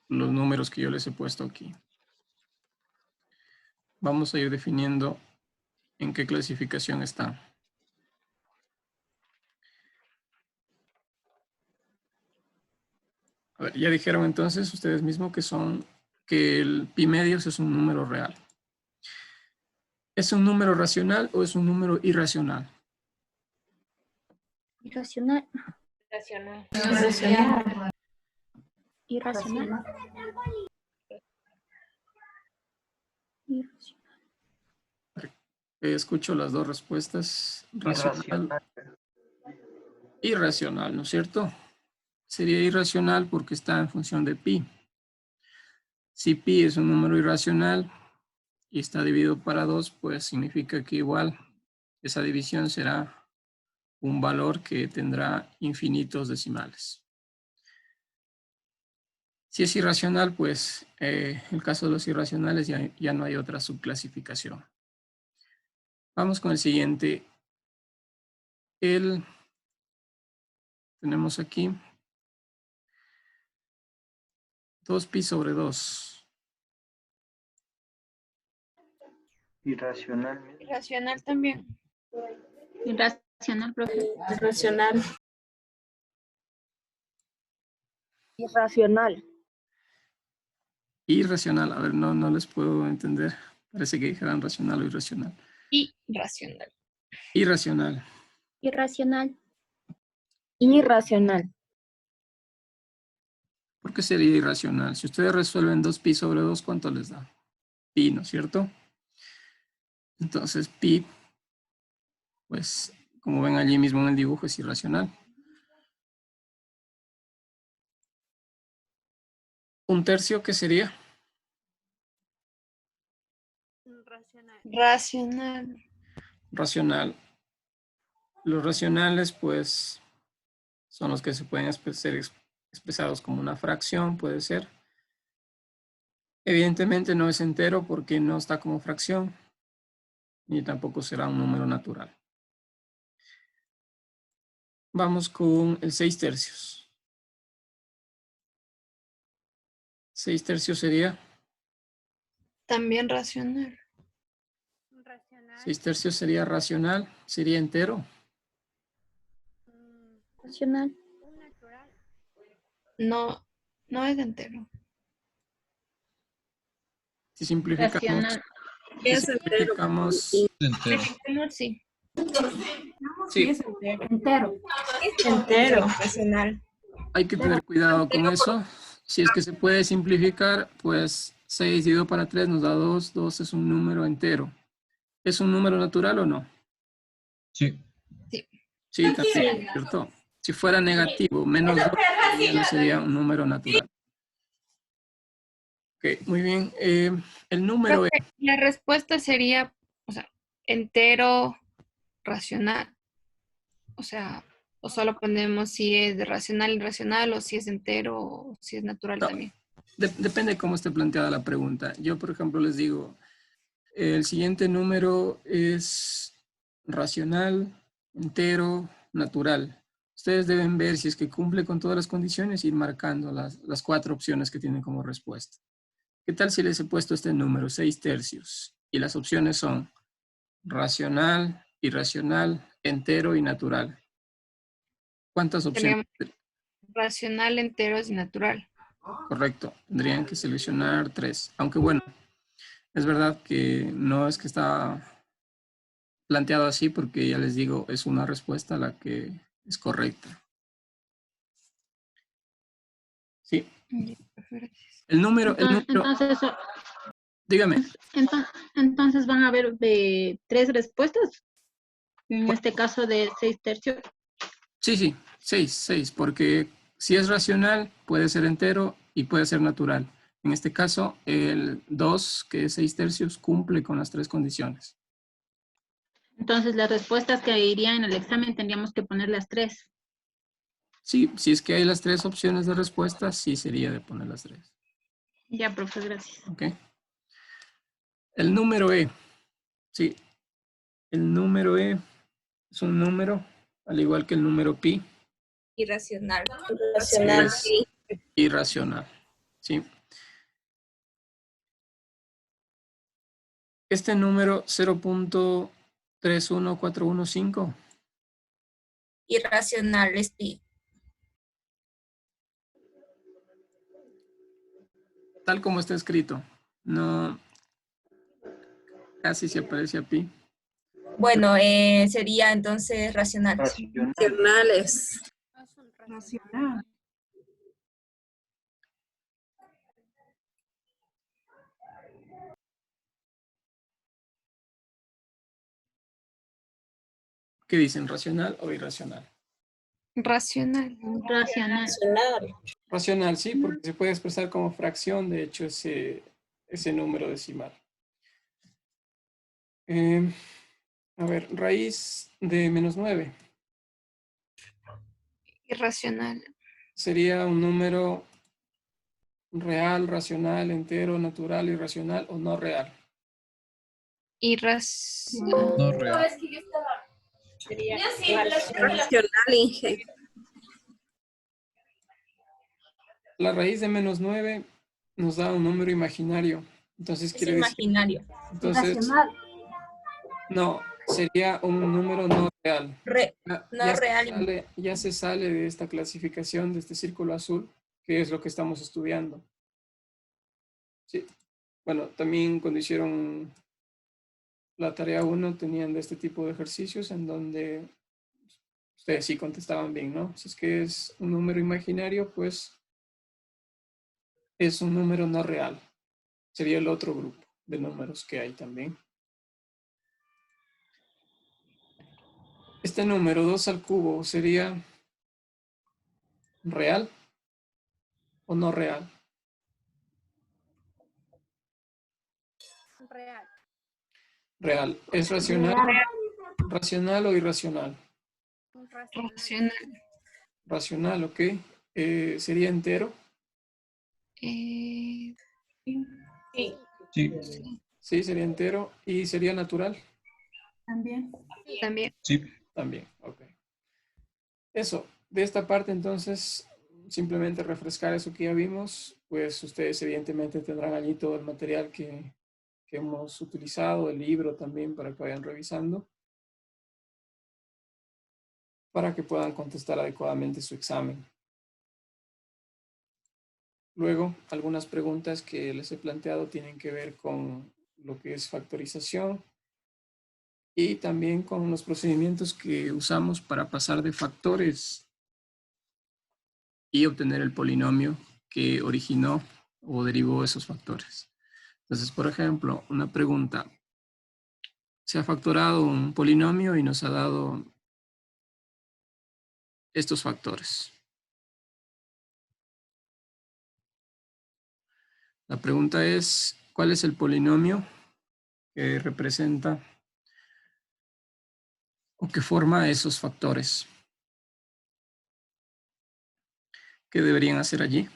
los números que yo les he puesto aquí, vamos a ir definiendo en qué clasificación están. A ver, ya dijeron entonces ustedes mismos que el pi medios es un número real. ¿Es un número racional o es un número irracional? Irracional. Irracional. Irracional. Irracional. Escucho las dos respuestas. Racional. Irracional, ¿no es cierto? Sería irracional porque está en función de pi. Si pi es un número irracional y está dividido para 2, pues significa que igual esa división será un valor que tendrá infinitos decimales. Si es irracional, pues el caso de los irracionales ya no hay otra subclasificación. Vamos con el siguiente. Tenemos aquí 2pi sobre 2. Irracional. Irracional también. Irracional, profe. Irracional. Irracional. Irracional. A ver, no les puedo entender. Parece que dijeran racional o irracional. Irracional. Irracional. Irracional. Irracional. ¿Por qué sería irracional? Si ustedes resuelven 2pi sobre 2, ¿cuánto les da? Pi, ¿no es cierto? Entonces, pi, pues, como ven allí mismo en el dibujo, es irracional. ¿Un tercio qué sería? Racional. Racional. Los racionales, pues, son los que se pueden ser expresados como una fracción, puede ser. Evidentemente no es entero porque no está como fracción, ni tampoco será un número natural. Vamos con el 6 tercios. 6 tercios sería... También racional. 6 tercios sería racional, sería entero. Racional. No, no es entero. Si simplificamos... Racional. Si simplificamos... Entero. Racional, sí. Sí, Es entero. Entero. Entero. Racional. hay que tener cuidado con eso. Si es que se puede simplificar, pues 6 dividido para 3 nos da 2. 2 es un número entero. ¿Es un número natural o no? Sí. Sí, también, ¿cierto? Si fuera negativo, menos 2, ya no sería un número natural. Ok, muy bien. El número Creo que la respuesta sería, o sea, entero, racional. O sea, o solo ponemos si es de racional, irracional, o si es entero, o si es natural No. también. Depende de cómo esté planteada la pregunta. Yo, por ejemplo, les digo, el siguiente número es racional, entero, natural. Ustedes deben ver si es que cumple con todas las condiciones y ir marcando las 4 opciones que tienen como respuesta. ¿Qué tal si les he puesto este número, 6 tercios? Y las opciones son racional, irracional, entero y natural. ¿Cuántas opciones? Tenemos racional, enteros y natural. Correcto. Tendrían que seleccionar 3. Aunque bueno, es verdad que no es que está planteado así porque ya les digo, es una respuesta la que es correcta. Sí. El número, Entonces, dígame. entonces van a haber 3 respuestas. En este caso de 6 tercios. Sí, 6, porque si es racional puede ser entero y puede ser natural. En este caso, el 2, que es 6 tercios, cumple con las 3 condiciones. Entonces, las respuestas que irían en el examen tendríamos que poner las 3. Sí, si es que hay las 3 opciones de respuesta, sí sería de poner las 3. Ya, profe, gracias. Ok. El número E. Sí. El número E es un número, al igual que el número pi. Irracional. Irracional, sí. Irracional. Sí. Este número 0.31415. Irracional es pi. Tal como está escrito. No. Casi se aparece a pi. Bueno, sería entonces racional. Racionales. Racional. ¿Qué dicen? ¿Racional o irracional? Racional. Racional. Racional, sí, porque se puede expresar como fracción, de hecho, ese número decimal. A ver, raíz de -9. Irracional. ¿Sería un número real, racional, entero, natural, irracional o no real? Irracional. No real. Sería Racional, Inge. La raíz de -9 nos da un número imaginario. Entonces Es quiere decir, imaginario. entonces, Irracional. no, sería un número no real. No real. Ya se sale de esta clasificación, de este círculo azul, que es lo que estamos estudiando. Sí. Bueno, también cuando hicieron la tarea 1 tenían de este tipo de ejercicios en donde ustedes sí contestaban bien, ¿no? Si es que es un número imaginario, pues es un número no real. Sería el otro grupo de números que hay también. Este número 2 al cubo sería real o no real. Real. Real. ¿Es racional, Real. racional o irracional? Racional. Racional, ok. ¿Sería entero? Eh, Sí. Sí, Sí, sería entero. ¿Y sería natural? También. también. sí. También, ok. Eso, de esta parte entonces, simplemente refrescar eso que ya vimos, pues ustedes evidentemente tendrán allí todo el material que hemos utilizado, el libro también para que vayan revisando, para que puedan contestar adecuadamente su examen. Luego, algunas preguntas que les he planteado tienen que ver con lo que es factorización y también con los procedimientos que usamos para pasar de factores y obtener el polinomio que originó o derivó esos factores. Entonces, por ejemplo, una pregunta. Se ha factorado un polinomio y nos ha dado estos factores. La pregunta es, ¿cuál es el polinomio que representa o que forma esos factores? ¿Qué deberían hacer allí?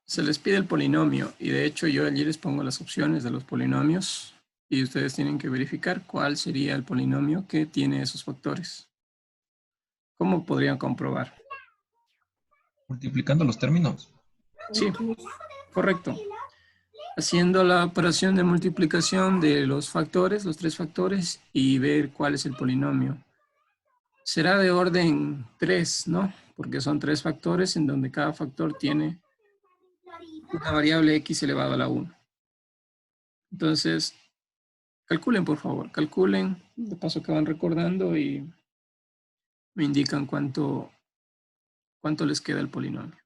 Se les pide el polinomio y de hecho yo allí les pongo las opciones de los polinomios y ustedes tienen que verificar cuál sería el polinomio que tiene esos factores. ¿Cómo podrían comprobar? Multiplicando los términos. Sí, correcto. Haciendo la operación de multiplicación de los factores, los tres factores, y ver cuál es el polinomio. Será de orden 3, ¿no? Porque son tres factores en donde cada factor tiene una variable x elevado a la 1. Entonces, calculen, por favor, calculen, de paso que van recordando y me indican cuánto les queda el polinomio.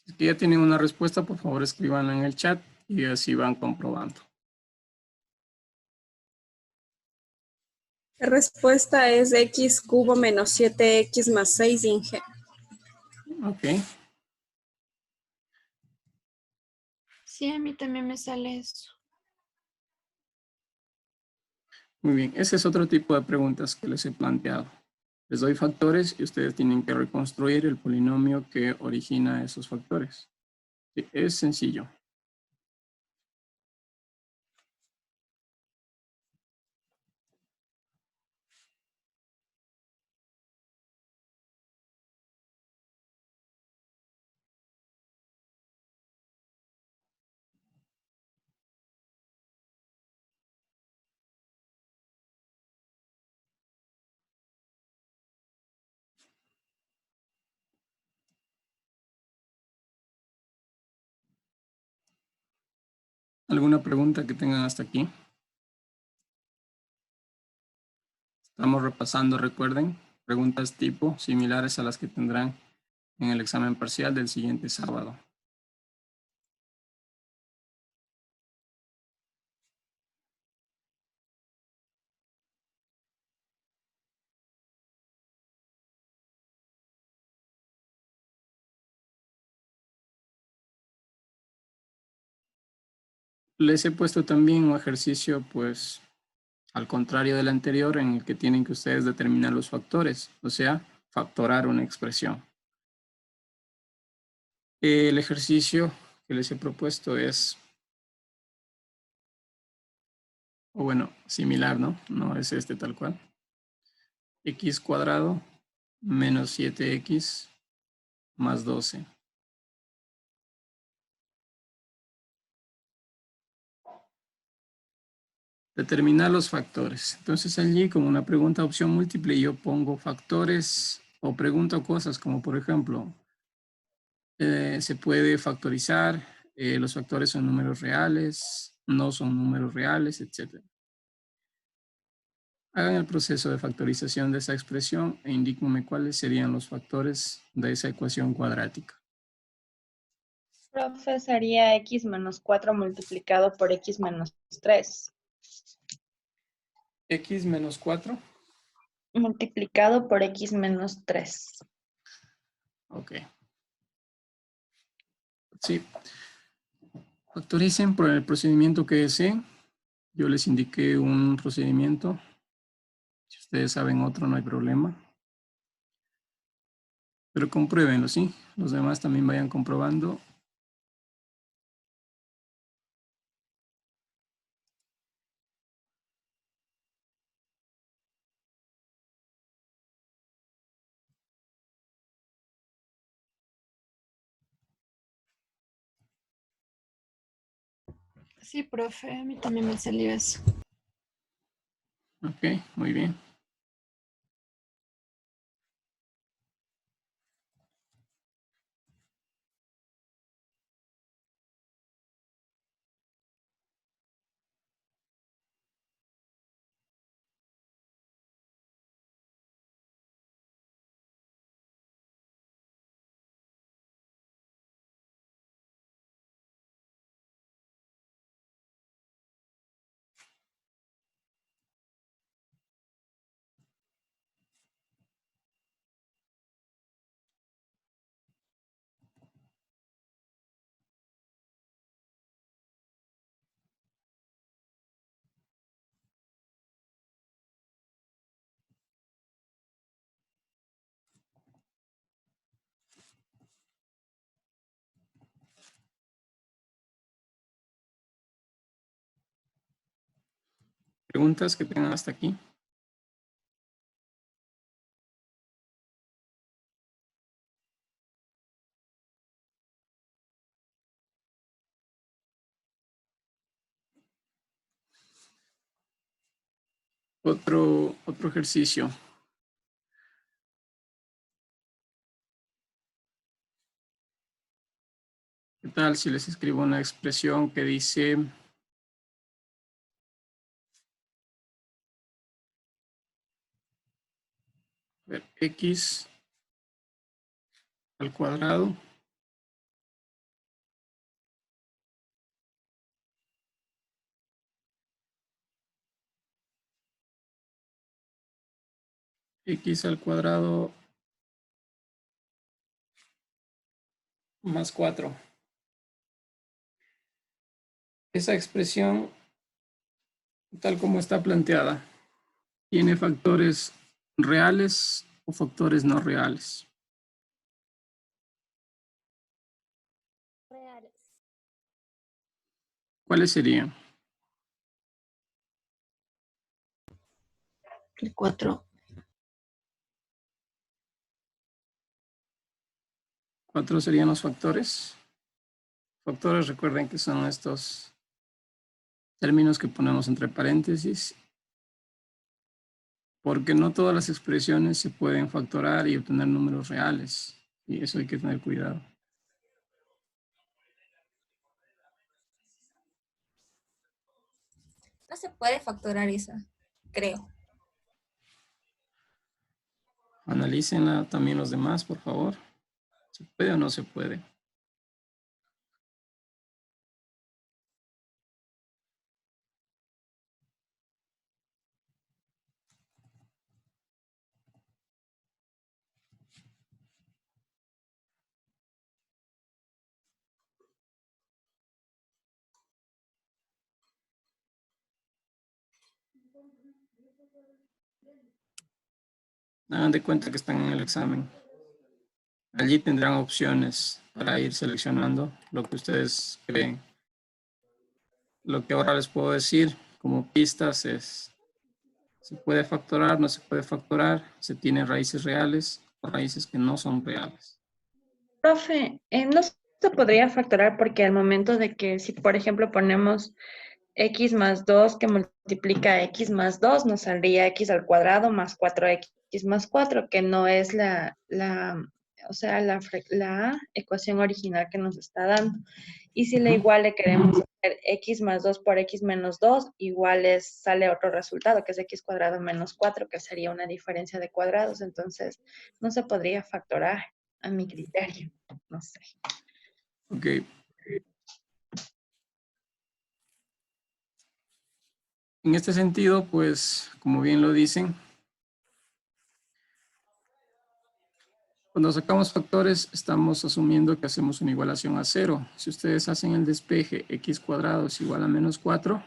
Si ya tienen una respuesta, por favor escríbanla en el chat y así van comprobando. La respuesta es x cubo menos 7x más 6 Inge. Ok. Sí, a mí también me sale eso. Muy bien, ese es otro tipo de preguntas que les he planteado. Les doy factores y ustedes tienen que reconstruir el polinomio que origina esos factores. Sí, es sencillo. ¿Alguna pregunta que tengan hasta aquí? Estamos repasando, recuerden, preguntas tipo similares a las que tendrán en el examen parcial del siguiente sábado. Les he puesto también un ejercicio, pues, al contrario del anterior, en el que tienen que ustedes determinar los factores, o sea, factorar una expresión. El ejercicio que les he propuesto es, o bueno, similar, ¿no? No es este tal cual. X cuadrado menos 7x más 12. Determinar los factores. Entonces allí, como una pregunta opción múltiple, yo pongo factores o pregunto cosas como, por ejemplo, se puede factorizar, los factores son números reales, no son números reales, etc. Hagan el proceso de factorización de esa expresión e indíquenme cuáles serían los factores de esa ecuación cuadrática. Profe, sería x menos 4 multiplicado por x menos 3. X menos 4. Multiplicado por x menos 3. Ok. Sí. Factoricen por el procedimiento que deseen. Yo les indiqué un procedimiento. Si ustedes saben otro, no hay problema. Pero compruébenlo, ¿sí? Los demás también vayan comprobando. Sí, profe, a mí también me salió eso. Ok, muy bien. ¿Preguntas que tengan hasta aquí? Otro ejercicio. ¿Qué tal si les escribo una expresión que dice ver, x al cuadrado x al cuadrado más 4. Esa expresión, tal como está planteada, tiene factores reales o factores no reales. Reales. ¿Cuáles serían? El 4. ¿Cuatro serían los factores? Factores, recuerden que son estos términos que ponemos entre paréntesis, porque no todas las expresiones se pueden factorar y obtener números reales. Y eso hay que tener cuidado. No se puede factorar esa, creo. Analícenla también los demás, por favor. ¿Se puede o no se puede? Hagan de cuenta que están en el examen. Allí tendrán opciones para ir seleccionando lo que ustedes creen. Lo que ahora les puedo decir como pistas es, se puede factorar, no se puede factorar, se tienen raíces reales o raíces que no son reales. Profe, no se podría factorar porque al momento de que si, por ejemplo, ponemos x más 2 que multiplica x más 2, nos saldría x al cuadrado más 4x más 4, que no es o sea, la ecuación original que nos está dando. Y si la igual le queremos hacer x más 2 por x menos 2, igual sale otro resultado, que es x cuadrado menos 4, que sería una diferencia de cuadrados. Entonces, no se podría factorar a mi criterio. No sé. Ok. En este sentido, pues, como bien lo dicen, cuando sacamos factores, estamos asumiendo que hacemos una igualación a 0. Si ustedes hacen el despeje x cuadrado es igual a menos 4,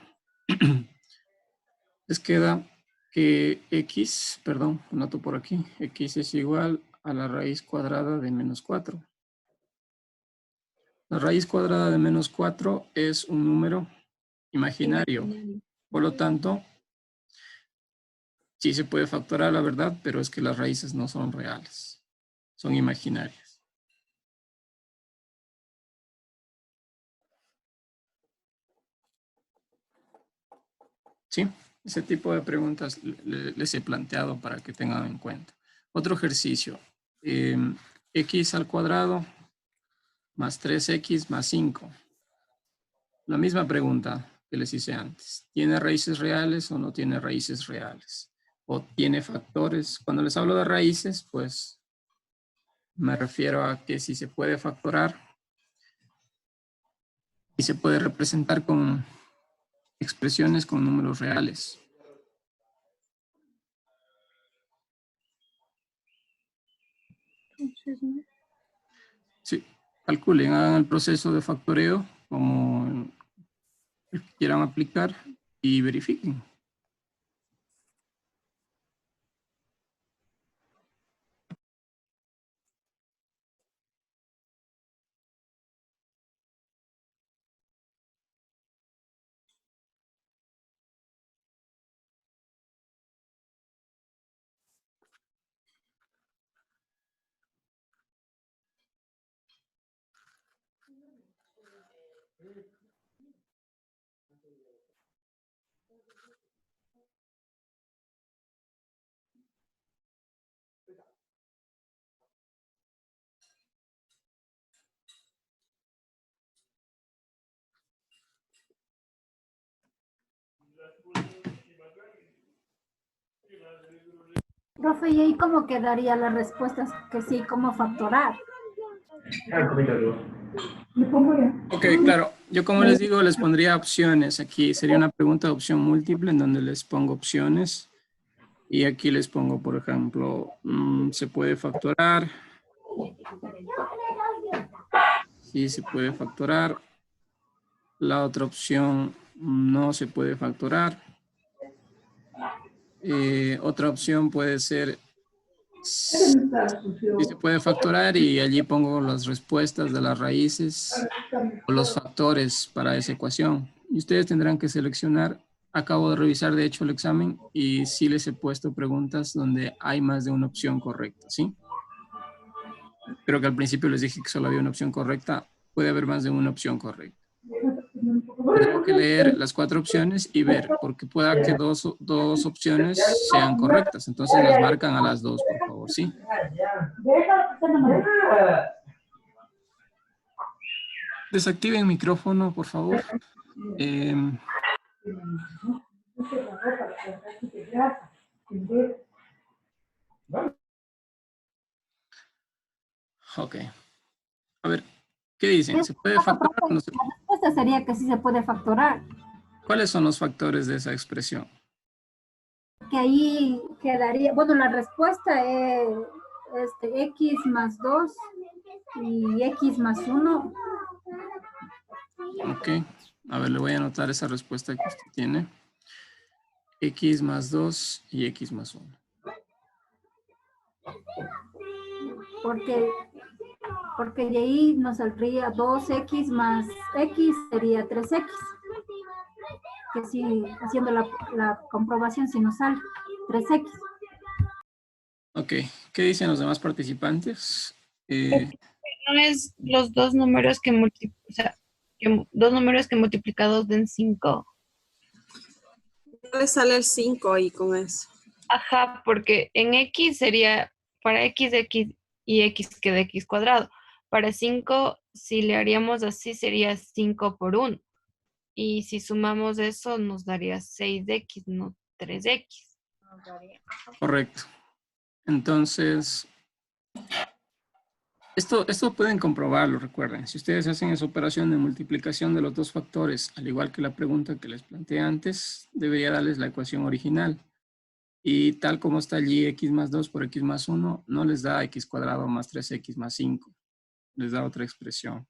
les queda que x, perdón, anoto por aquí, x es igual a la raíz cuadrada de menos 4. La raíz cuadrada de menos 4 es un número imaginario. Por lo tanto, sí se puede factorar, la verdad, pero es que las raíces no son reales, son imaginarias. Sí, ese tipo de preguntas les he planteado para que tengan en cuenta. Otro ejercicio, x al cuadrado más 3x más 5. La misma pregunta que les hice antes. ¿Tiene raíces reales o no tiene raíces reales? ¿O tiene factores? Cuando les hablo de raíces, pues me refiero a que si se puede factorar y se puede representar con expresiones con números reales. Sí, calculen, hagan el proceso de factoreo como el que quieran aplicar y verifiquen. Profe, ¿y ahí cómo quedaría las respuestas que sí, cómo factorar? Ok, claro. Yo como les digo, les pondría opciones. Aquí sería una pregunta de opción múltiple en donde les pongo opciones. Y aquí les pongo, por ejemplo, se puede factorar. Sí, se puede factorar. La otra opción no se puede factorar. Otra opción puede ser sí se puede factorar y allí pongo las respuestas de las raíces o los factores para esa ecuación. Y ustedes tendrán que seleccionar. Acabo de revisar, de hecho, el examen y sí les he puesto preguntas donde hay más de una opción correcta, ¿sí? Creo que al principio les dije que solo había una opción correcta. Puede haber más de una opción correcta. Tendrán que leer las 4 opciones y ver, porque pueda que dos opciones sean correctas. Entonces las marcan a las 2, por favor, ¿sí? Desactiven micrófono, por favor. Ok. A ver, ¿qué dicen? ¿Se puede factorar o no se puede? La respuesta sería que sí se puede factorar, ¿Cuáles son los factores de esa expresión? que ahí quedaría, bueno, la respuesta es x más 2 y x más 1. Ok. A ver, le voy a anotar esa respuesta que usted tiene. X más 2 y X más 1. Porque de ahí nos saldría 2x más x sería 3x. Que si haciendo la comprobación si nos sale 3x. Ok. ¿Qué dicen los demás participantes? No es los dos números que dos números que multiplicados den 5. No le sale el 5 ahí con eso. Ajá, porque en X sería, para X y X queda X cuadrado. Para 5, si le haríamos así, sería 5 por 1. Y si sumamos eso, nos daría 6x, no 3x. Correcto. Entonces, esto pueden comprobarlo, recuerden. Si ustedes hacen esa operación de multiplicación de los dos factores, al igual que la pregunta que les planteé antes, debería darles la ecuación original. Y tal como está allí x más 2 por x más 1, no les da x cuadrado más 3x más 5. Les da otra expresión.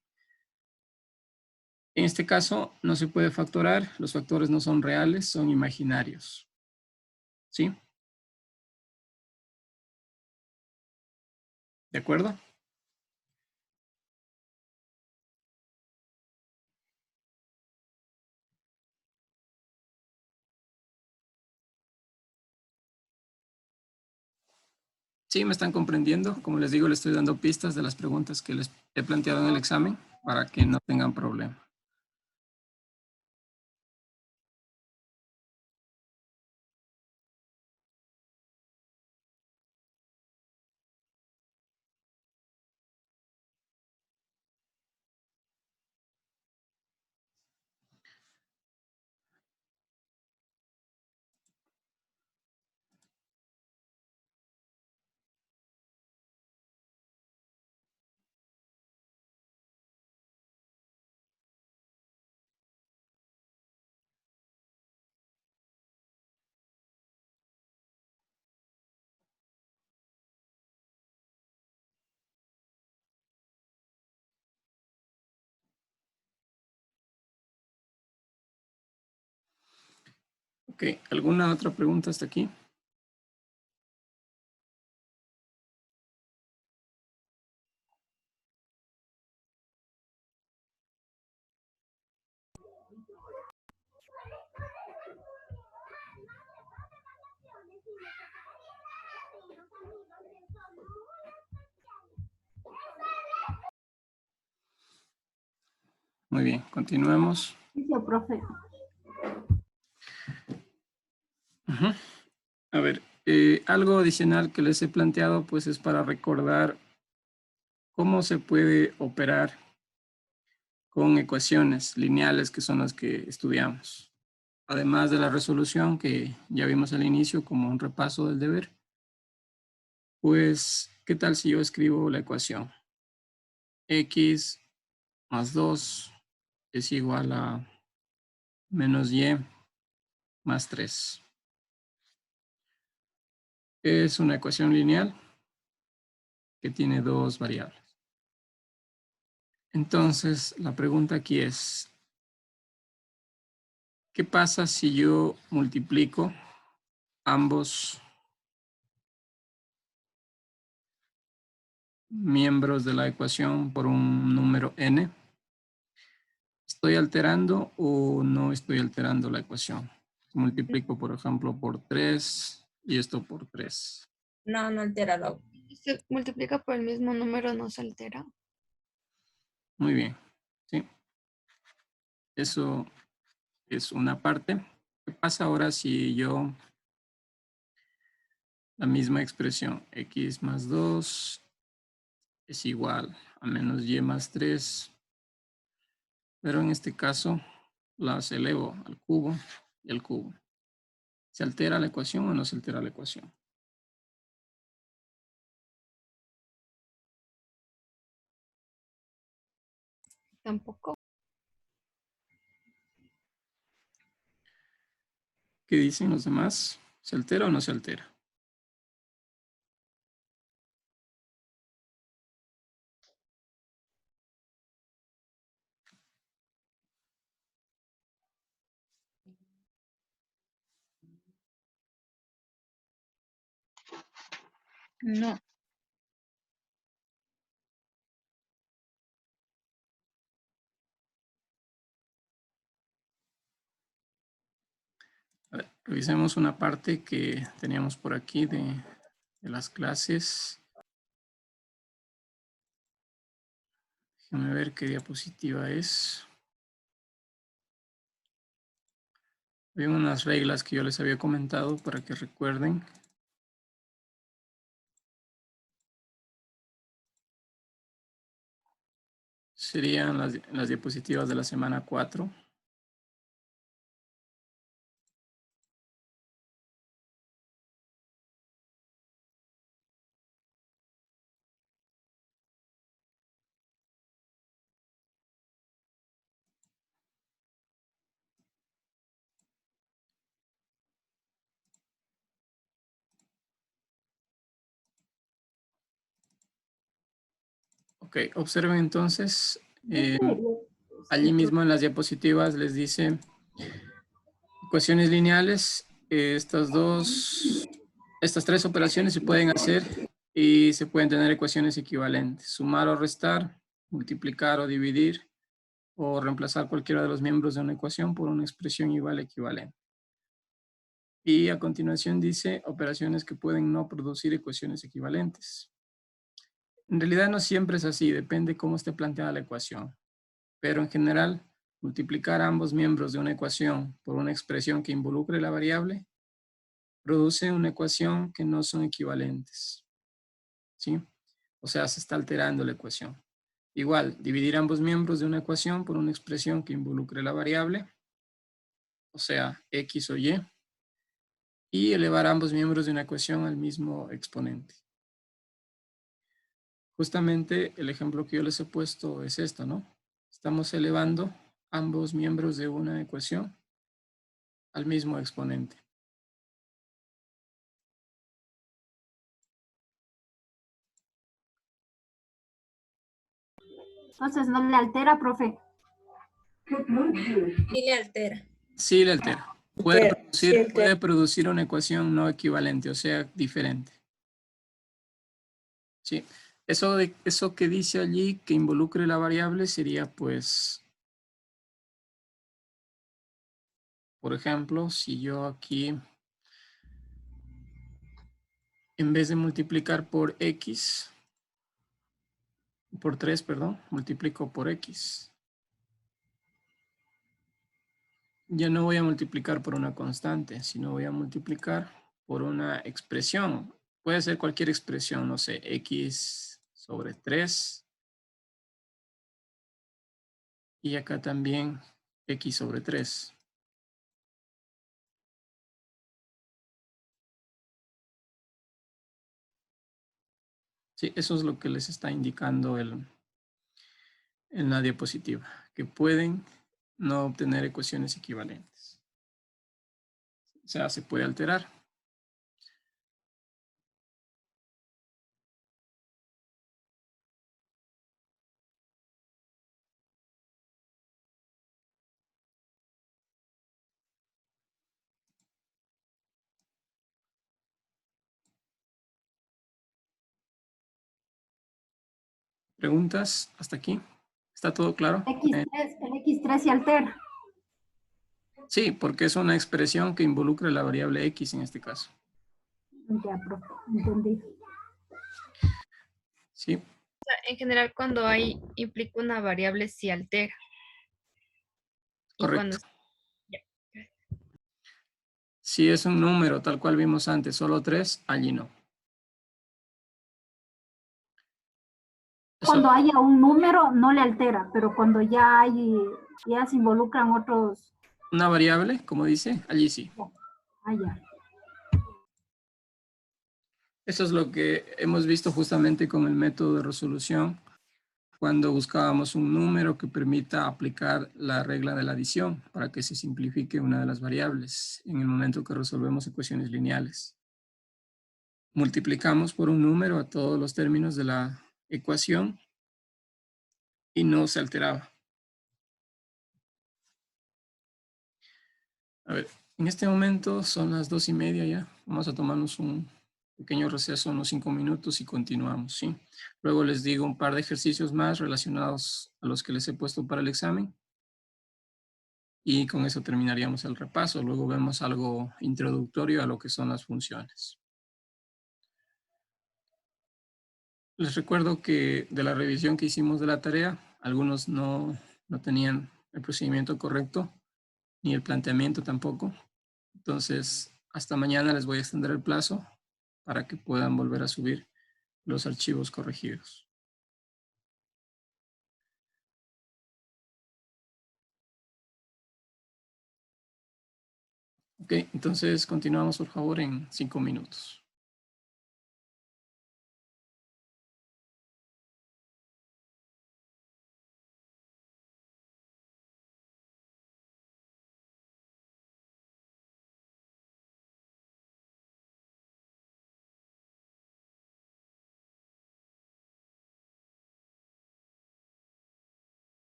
En este caso, no se puede factorar. Los factores no son reales, son imaginarios. ¿Sí? ¿De acuerdo? Sí, me están comprendiendo. Como les digo, les estoy dando pistas de las preguntas que les he planteado en el examen para que no tengan problema. Ok, ¿alguna otra pregunta hasta aquí? Muy bien, continuemos. Sí, profe. A ver, algo adicional que les he planteado pues es para recordar cómo se puede operar con ecuaciones lineales que son las que estudiamos. Además de la resolución que ya vimos al inicio como un repaso del deber, Pues, ¿qué tal si yo escribo la ecuación? X más 2 es igual a menos y más 3. Es una ecuación lineal que tiene dos variables. Entonces, la pregunta aquí es, ¿qué pasa si yo multiplico ambos miembros de la ecuación por un número n? ¿Estoy alterando o no estoy alterando la ecuación? Multiplico, por ejemplo, por 3 y esto por 3. No, no altera la. Se multiplica por el mismo número, no se altera. Muy bien, ¿sí? Eso es una parte. ¿Qué pasa ahora si yo la misma expresión x más 2 es igual a menos y más 3, pero en este caso las elevo al cubo y al cubo? ¿Se altera la ecuación o no se altera la ecuación? Tampoco. ¿Qué dicen los demás? ¿Se altera o no se altera? No. A ver, revisemos una parte que teníamos por aquí de las clases. Déjame ver qué diapositiva es. Hay unas reglas que yo les había comentado para que recuerden. Serían las diapositivas de la semana 4. Ok, observen entonces, allí mismo en las diapositivas les dice ecuaciones lineales. Estas tres operaciones se pueden hacer y se pueden tener ecuaciones equivalentes. Sumar o restar, multiplicar o dividir, o reemplazar cualquiera de los miembros de una ecuación por una expresión igual equivalente. Y a continuación dice operaciones que pueden no producir ecuaciones equivalentes. En realidad no siempre es así, depende cómo esté planteada la ecuación. Pero en general, multiplicar ambos miembros de una ecuación por una expresión que involucre la variable produce una ecuación que no son equivalentes. ¿Sí? O sea, se está alterando la ecuación. Igual, dividir ambos miembros de una ecuación por una expresión que involucre la variable, o sea, x o y elevar ambos miembros de una ecuación al mismo exponente. Justamente el ejemplo que yo les he puesto es esto, ¿no? Estamos elevando ambos miembros de una ecuación al mismo exponente. Entonces, ¿no le altera, profe? Sí le altera. Sí le altera. Puede producir una ecuación no equivalente, o sea, diferente. Sí. Eso que dice allí, que involucre la variable, sería pues, por ejemplo, si yo aquí, en vez de multiplicar por x, por 3, perdón, multiplico por x. Ya no voy a multiplicar por una constante, sino voy a multiplicar por una expresión. Puede ser cualquier expresión, no sé, x sobre 3. Y acá también x sobre 3. Sí, eso es lo que les está indicando en la diapositiva, que pueden no obtener ecuaciones equivalentes. O sea, se puede alterar. ¿Preguntas hasta aquí? ¿Está todo claro? El X3 se altera. Sí, porque es una expresión que involucra la variable X en este caso. Ya, profe, entendí. Sí, O sea, en general, cuando hay, implica una variable, sí altera. Y cuando correcto. Si es un número tal cual vimos antes, solo 3, allí no. Cuando haya un número no le altera, pero cuando ya se involucran otros. Una variable, como dice, allí sí. Ya. Eso es lo que hemos visto justamente con el método de resolución cuando buscábamos un número que permita aplicar la regla de la adición para que se simplifique una de las variables en el momento que resolvemos ecuaciones lineales. Multiplicamos por un número a todos los términos de la ecuación y no se alteraba. A ver, en este momento son las 2:30 ya. Vamos a tomarnos un pequeño receso, unos 5 minutos y continuamos, ¿sí? Luego les digo un par de ejercicios más relacionados a los que les he puesto para el examen. Y con eso terminaríamos el repaso. Luego vemos algo introductorio a lo que son las funciones. Les recuerdo que de la revisión que hicimos de la tarea, algunos no tenían el procedimiento correcto, ni el planteamiento tampoco. Entonces, hasta mañana les voy a extender el plazo para que puedan volver a subir los archivos corregidos. Ok, entonces continuamos por favor en 5 minutos.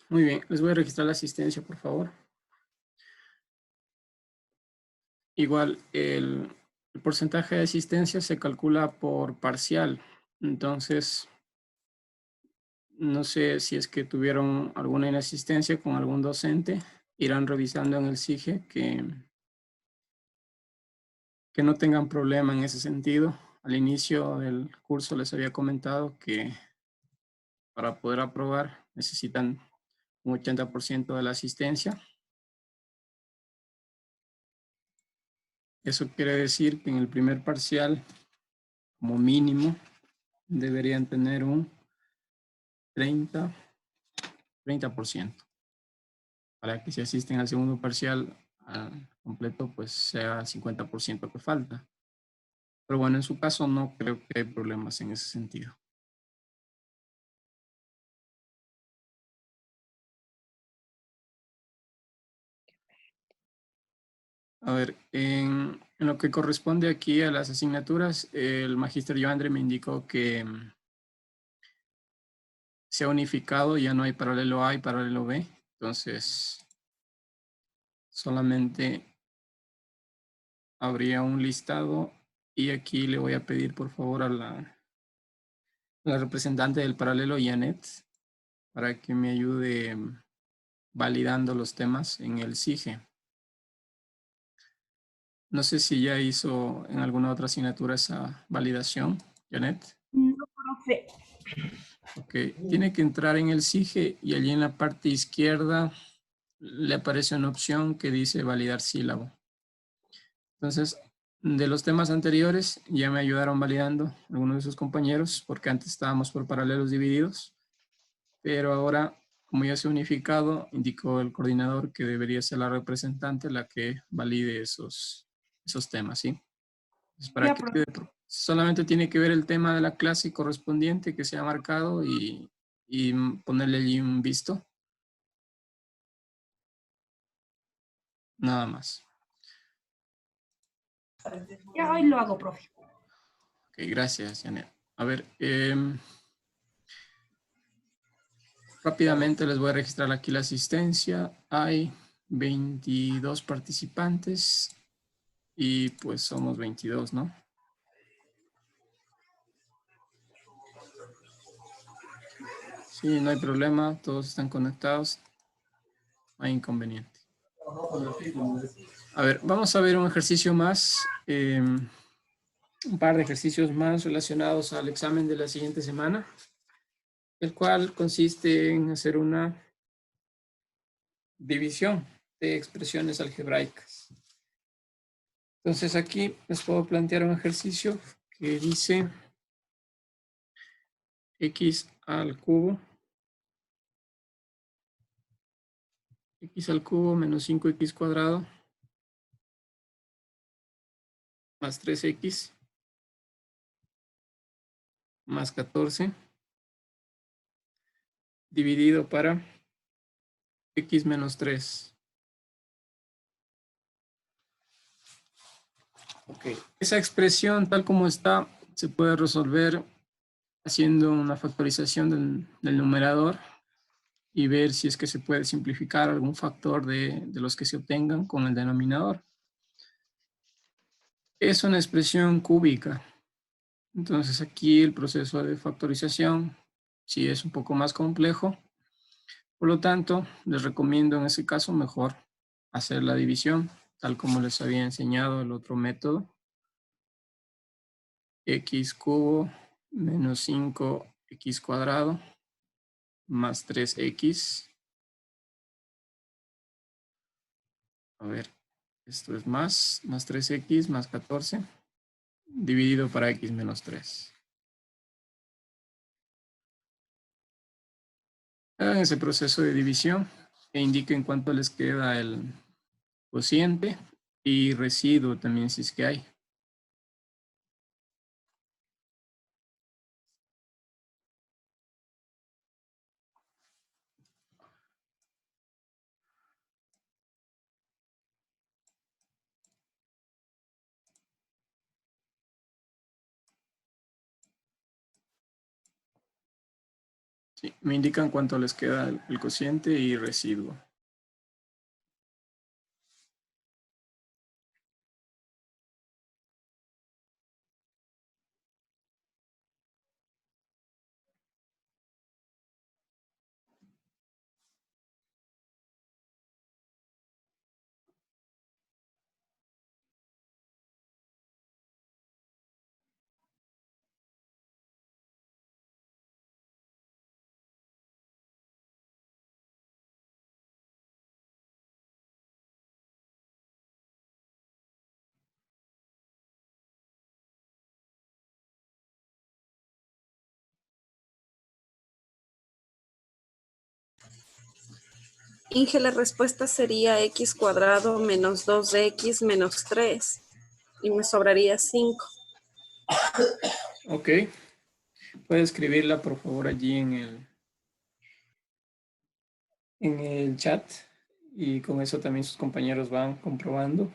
Muy bien, les voy a registrar la asistencia, por favor. Igual, el porcentaje de asistencia se calcula por parcial. Entonces, no sé si es que tuvieron alguna inasistencia con algún docente, irán revisando en el SIGE que no tengan problema en ese sentido. Al inicio del curso les había comentado que para poder aprobar necesitan un 80% de la asistencia. Eso quiere decir que en el primer parcial, como mínimo, deberían tener un 30% para que si asisten al segundo parcial completo, pues sea el 50% que falta. Pero bueno, en su caso no creo que hay problemas en ese sentido. A ver, en lo que corresponde aquí a las asignaturas, el magíster Joandre me indicó que se ha unificado, ya no hay paralelo A y paralelo B. Entonces, solamente habría un listado y aquí le voy a pedir por favor a la representante del paralelo, Janet, para que me ayude validando los temas en el SIGE. No sé si ya hizo en alguna otra asignatura esa validación, Janet. No, profe. Ok, tiene que entrar en el SIGE y allí en la parte izquierda le aparece una opción que dice validar sílabo. Entonces, de los temas anteriores ya me ayudaron validando algunos de sus compañeros porque antes estábamos por paralelos divididos, pero ahora, como ya se ha unificado, indicó el coordinador que debería ser la representante la que valide esos temas, ¿sí? Entonces, para que solamente tiene que ver el tema de la clase correspondiente que se ha marcado y ponerle allí un visto. Nada más. Ya hoy lo hago, profe. Ok, gracias, Janet. A ver, rápidamente les voy a registrar aquí la asistencia. Hay 22 participantes y pues somos 22, ¿no? Sí, no hay problema, todos están conectados. No hay inconveniente. A ver, vamos a ver un ejercicio más, un par de ejercicios más relacionados al examen de la siguiente semana, el cual consiste en hacer una división de expresiones algebraicas. Entonces aquí les puedo plantear un ejercicio que dice x al cubo menos 5x cuadrado más 3x más 14 dividido para x menos 3. Ok, esa expresión tal como está se puede resolver haciendo una factorización del numerador y ver si es que se puede simplificar algún factor de los que se obtengan con el denominador. Es una expresión cúbica. Entonces aquí el proceso de factorización sí es un poco más complejo. Por lo tanto, les recomiendo en ese caso mejor hacer la división, tal como les había enseñado el otro método. X cubo menos 5x cuadrado más 3x. A ver, esto es más 3x más 14 dividido para x menos 3. Hagan ese proceso de división e indiquen cuánto les queda el cociente y residuo también si es que hay. Sí, me indican cuánto les queda el cociente y residuo. Inge, la respuesta sería x cuadrado menos 2x menos 3. Y me sobraría 5. Ok. Puede escribirla, por favor, allí en el chat. Y con eso también sus compañeros van comprobando.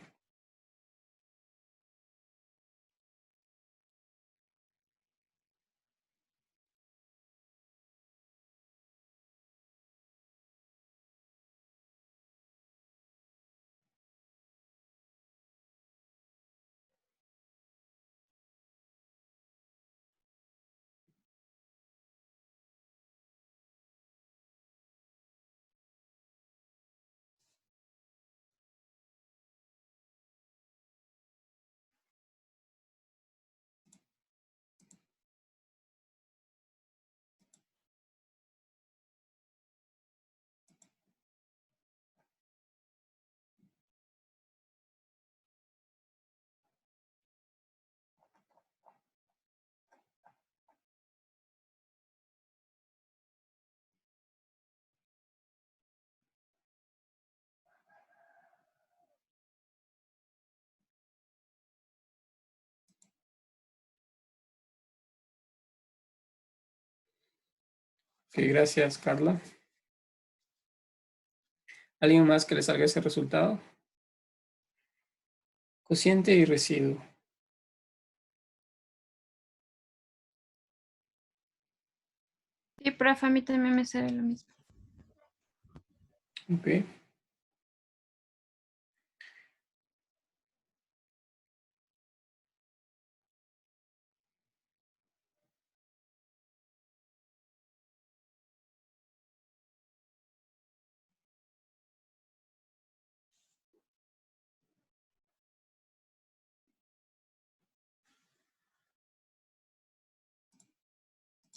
Ok, gracias, Carla. ¿Alguien más que le salga ese resultado? Cociente y residuo. Sí, profe, a mí también me sale lo mismo. Ok.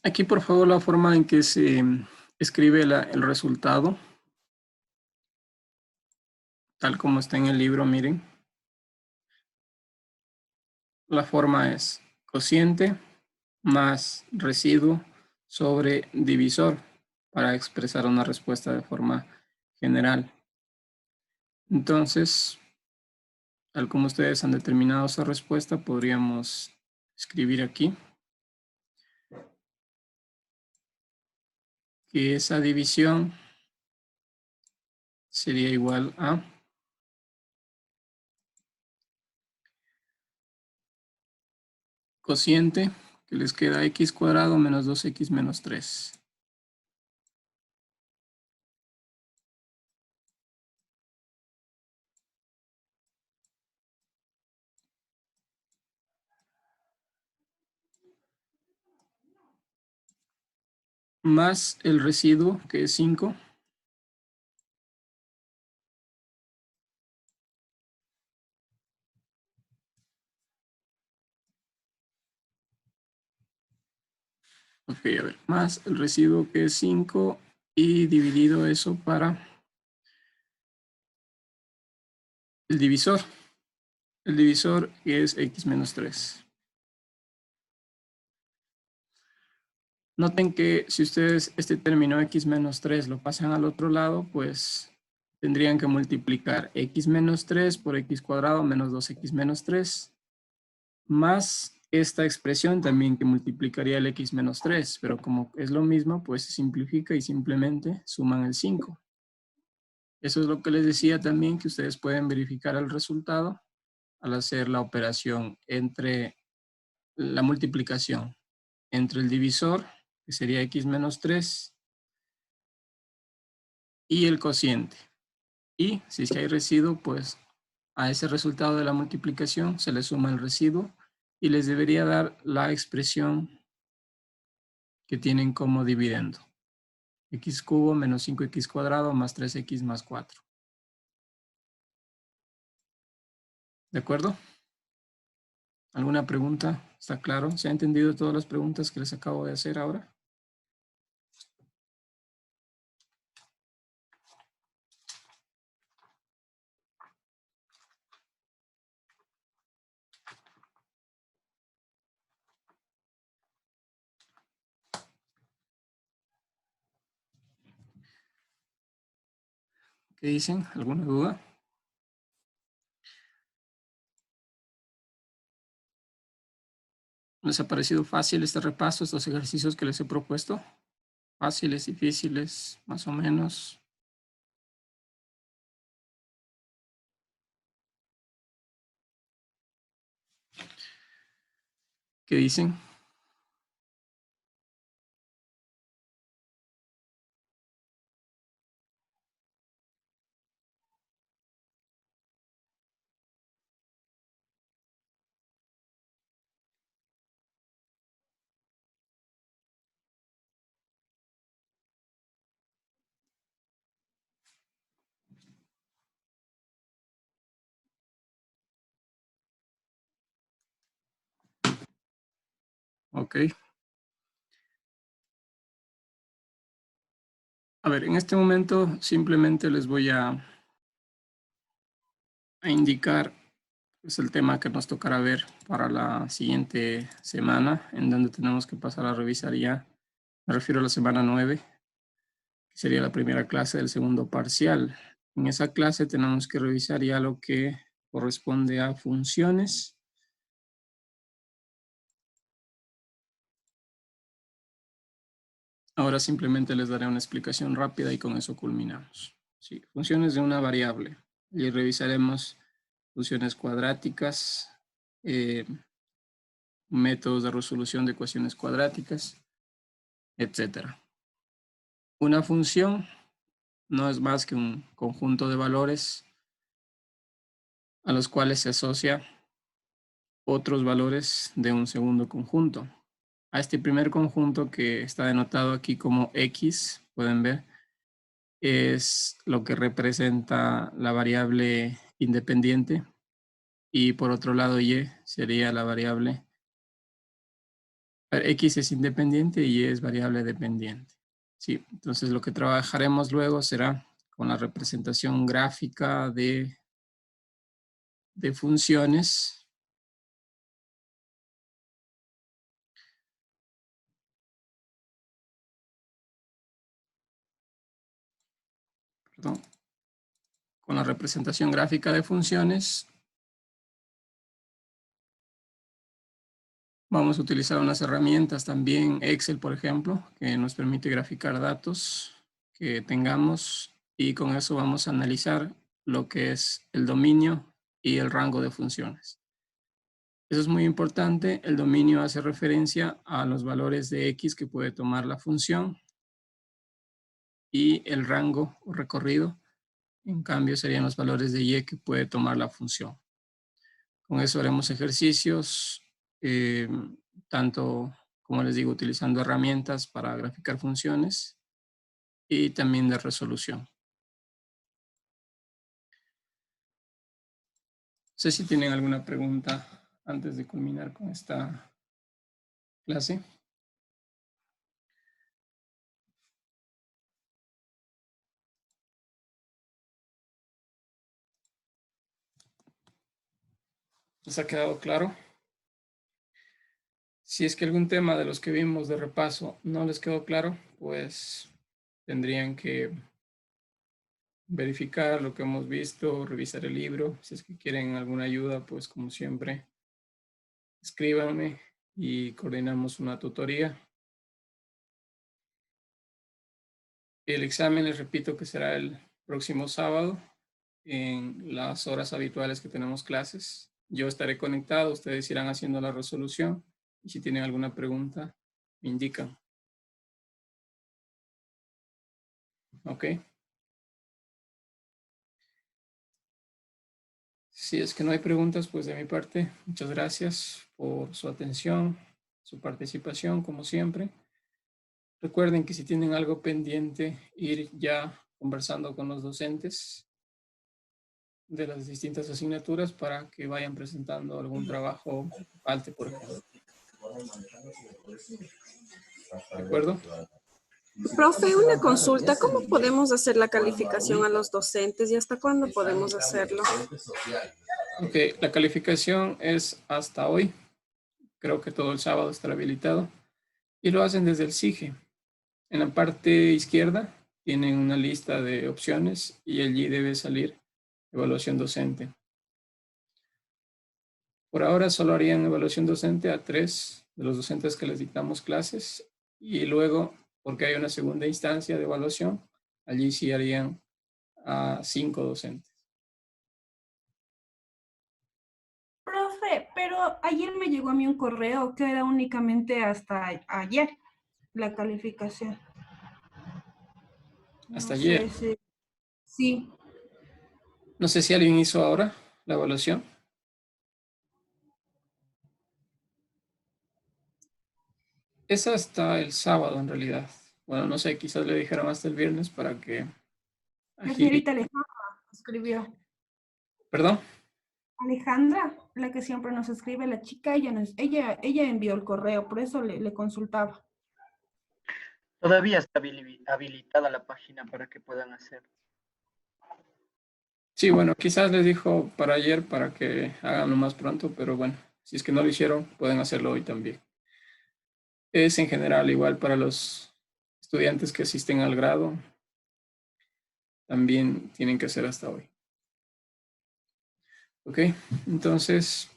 Aquí, por favor, la forma en que se escribe el resultado, tal como está en el libro, miren. La forma es cociente más residuo sobre divisor para expresar una respuesta de forma general. Entonces, tal como ustedes han determinado esa respuesta, podríamos escribir aquí que esa división sería igual a cociente, que les queda x cuadrado menos 2x menos 3. Más el residuo, que es 5. Ok, a ver, más el residuo que es 5 y dividido eso para el divisor. El divisor es x menos 3. Noten que si ustedes este término x menos 3 lo pasan al otro lado, pues tendrían que multiplicar x menos 3 por x cuadrado menos 2x menos 3, más esta expresión también que multiplicaría el x menos 3, pero como es lo mismo, pues se simplifica y simplemente suman el 5. Eso es lo que les decía también, que ustedes pueden verificar el resultado al hacer la operación entre la multiplicación entre el divisor, que sería x menos 3, y el cociente. Y si es que hay residuo, pues a ese resultado de la multiplicación se le suma el residuo y les debería dar la expresión que tienen como dividendo. X cubo menos 5x cuadrado más 3x más 4. ¿De acuerdo? ¿Alguna pregunta? ¿Está claro? ¿Se ha entendido todas las preguntas que les acabo de hacer ahora? ¿Qué dicen? ¿Alguna duda? ¿Les ha parecido fácil este repaso, estos ejercicios que les he propuesto? Fáciles, difíciles, más o menos. ¿Qué dicen? Ok. A ver, en este momento simplemente les voy a indicar pues, el tema que nos tocará ver para la siguiente semana, en donde tenemos que pasar a revisar ya. Me refiero a la semana 9, que sería la primera clase del segundo parcial. En esa clase tenemos que revisar ya lo que corresponde a funciones. Ahora simplemente les daré una explicación rápida y con eso culminamos. Sí, funciones de una variable. Y revisaremos funciones cuadráticas, métodos de resolución de ecuaciones cuadráticas, etc. Una función no es más que un conjunto de valores a los cuales se asocia otros valores de un segundo conjunto. A este primer conjunto que está denotado aquí como X, pueden ver, es lo que representa la variable independiente y por otro lado Y sería la variable. X es independiente y Y es variable dependiente. Sí, entonces lo que trabajaremos luego será con la representación gráfica de funciones. Perdón, con la representación gráfica de funciones vamos a utilizar unas herramientas también, Excel por ejemplo, que nos permite graficar datos que tengamos y con eso vamos a analizar lo que es el dominio y el rango de funciones. Eso es muy importante. El dominio hace referencia a los valores de X que puede tomar la función y el rango o recorrido, en cambio, serían los valores de Y que puede tomar la función. Con eso haremos ejercicios, tanto, como les digo, utilizando herramientas para graficar funciones y también de resolución. No sé si tienen alguna pregunta antes de culminar con esta clase. ¿Les ha quedado claro? Si es que algún tema de los que vimos de repaso no les quedó claro, pues tendrían que verificar lo que hemos visto, revisar el libro. Si es que quieren alguna ayuda, pues como siempre, escríbanme y coordinamos una tutoría. El examen, les repito que será el próximo sábado en las horas habituales que tenemos clases. Yo estaré conectado, ustedes irán haciendo la resolución y si tienen alguna pregunta, me indican. Ok. Si es que no hay preguntas, pues de mi parte, muchas gracias por su atención, su participación, como siempre. Recuerden que si tienen algo pendiente, ir ya conversando con los docentes de las distintas asignaturas para que vayan presentando algún trabajo que falte, por ejemplo. ¿De acuerdo? Profe, una consulta. ¿Cómo podemos hacer la calificación a los docentes y hasta cuándo podemos hacerlo? Ok, la calificación es hasta hoy. Creo que todo el sábado estará habilitado. Y lo hacen desde el SIGE. En la parte izquierda tienen una lista de opciones y allí debe salir evaluación docente. Por ahora solo harían evaluación docente a 3 de los docentes que les dictamos clases y luego, porque hay una segunda instancia de evaluación, allí sí harían a 5 docentes. Profe, pero ayer me llegó a mí un correo que era únicamente hasta ayer la calificación. Hasta No ayer. sé sí. No sé si alguien hizo ahora la evaluación. Es hasta el sábado en realidad. Bueno, no sé, quizás le dijeron hasta el viernes para que La agilice. señorita Alejandra escribió. ¿Perdón? Alejandra, la que siempre nos escribe, la chica, ella envió el correo, por eso le consultaba. Todavía está habilitada la página para que puedan hacer. Sí, bueno, quizás les dijo para ayer para que haganlo más pronto, pero bueno, si es que no lo hicieron, pueden hacerlo hoy también. Es en general igual para los estudiantes que asisten al grado, también tienen que hacer hasta hoy. Ok, entonces,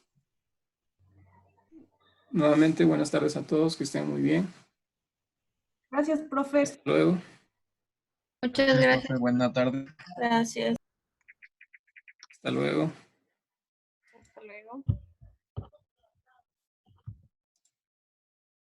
nuevamente buenas tardes a todos, que estén muy bien. Gracias, profe. Hasta luego. Muchas gracias. Buena tarde. Gracias. Hasta luego. Hasta luego.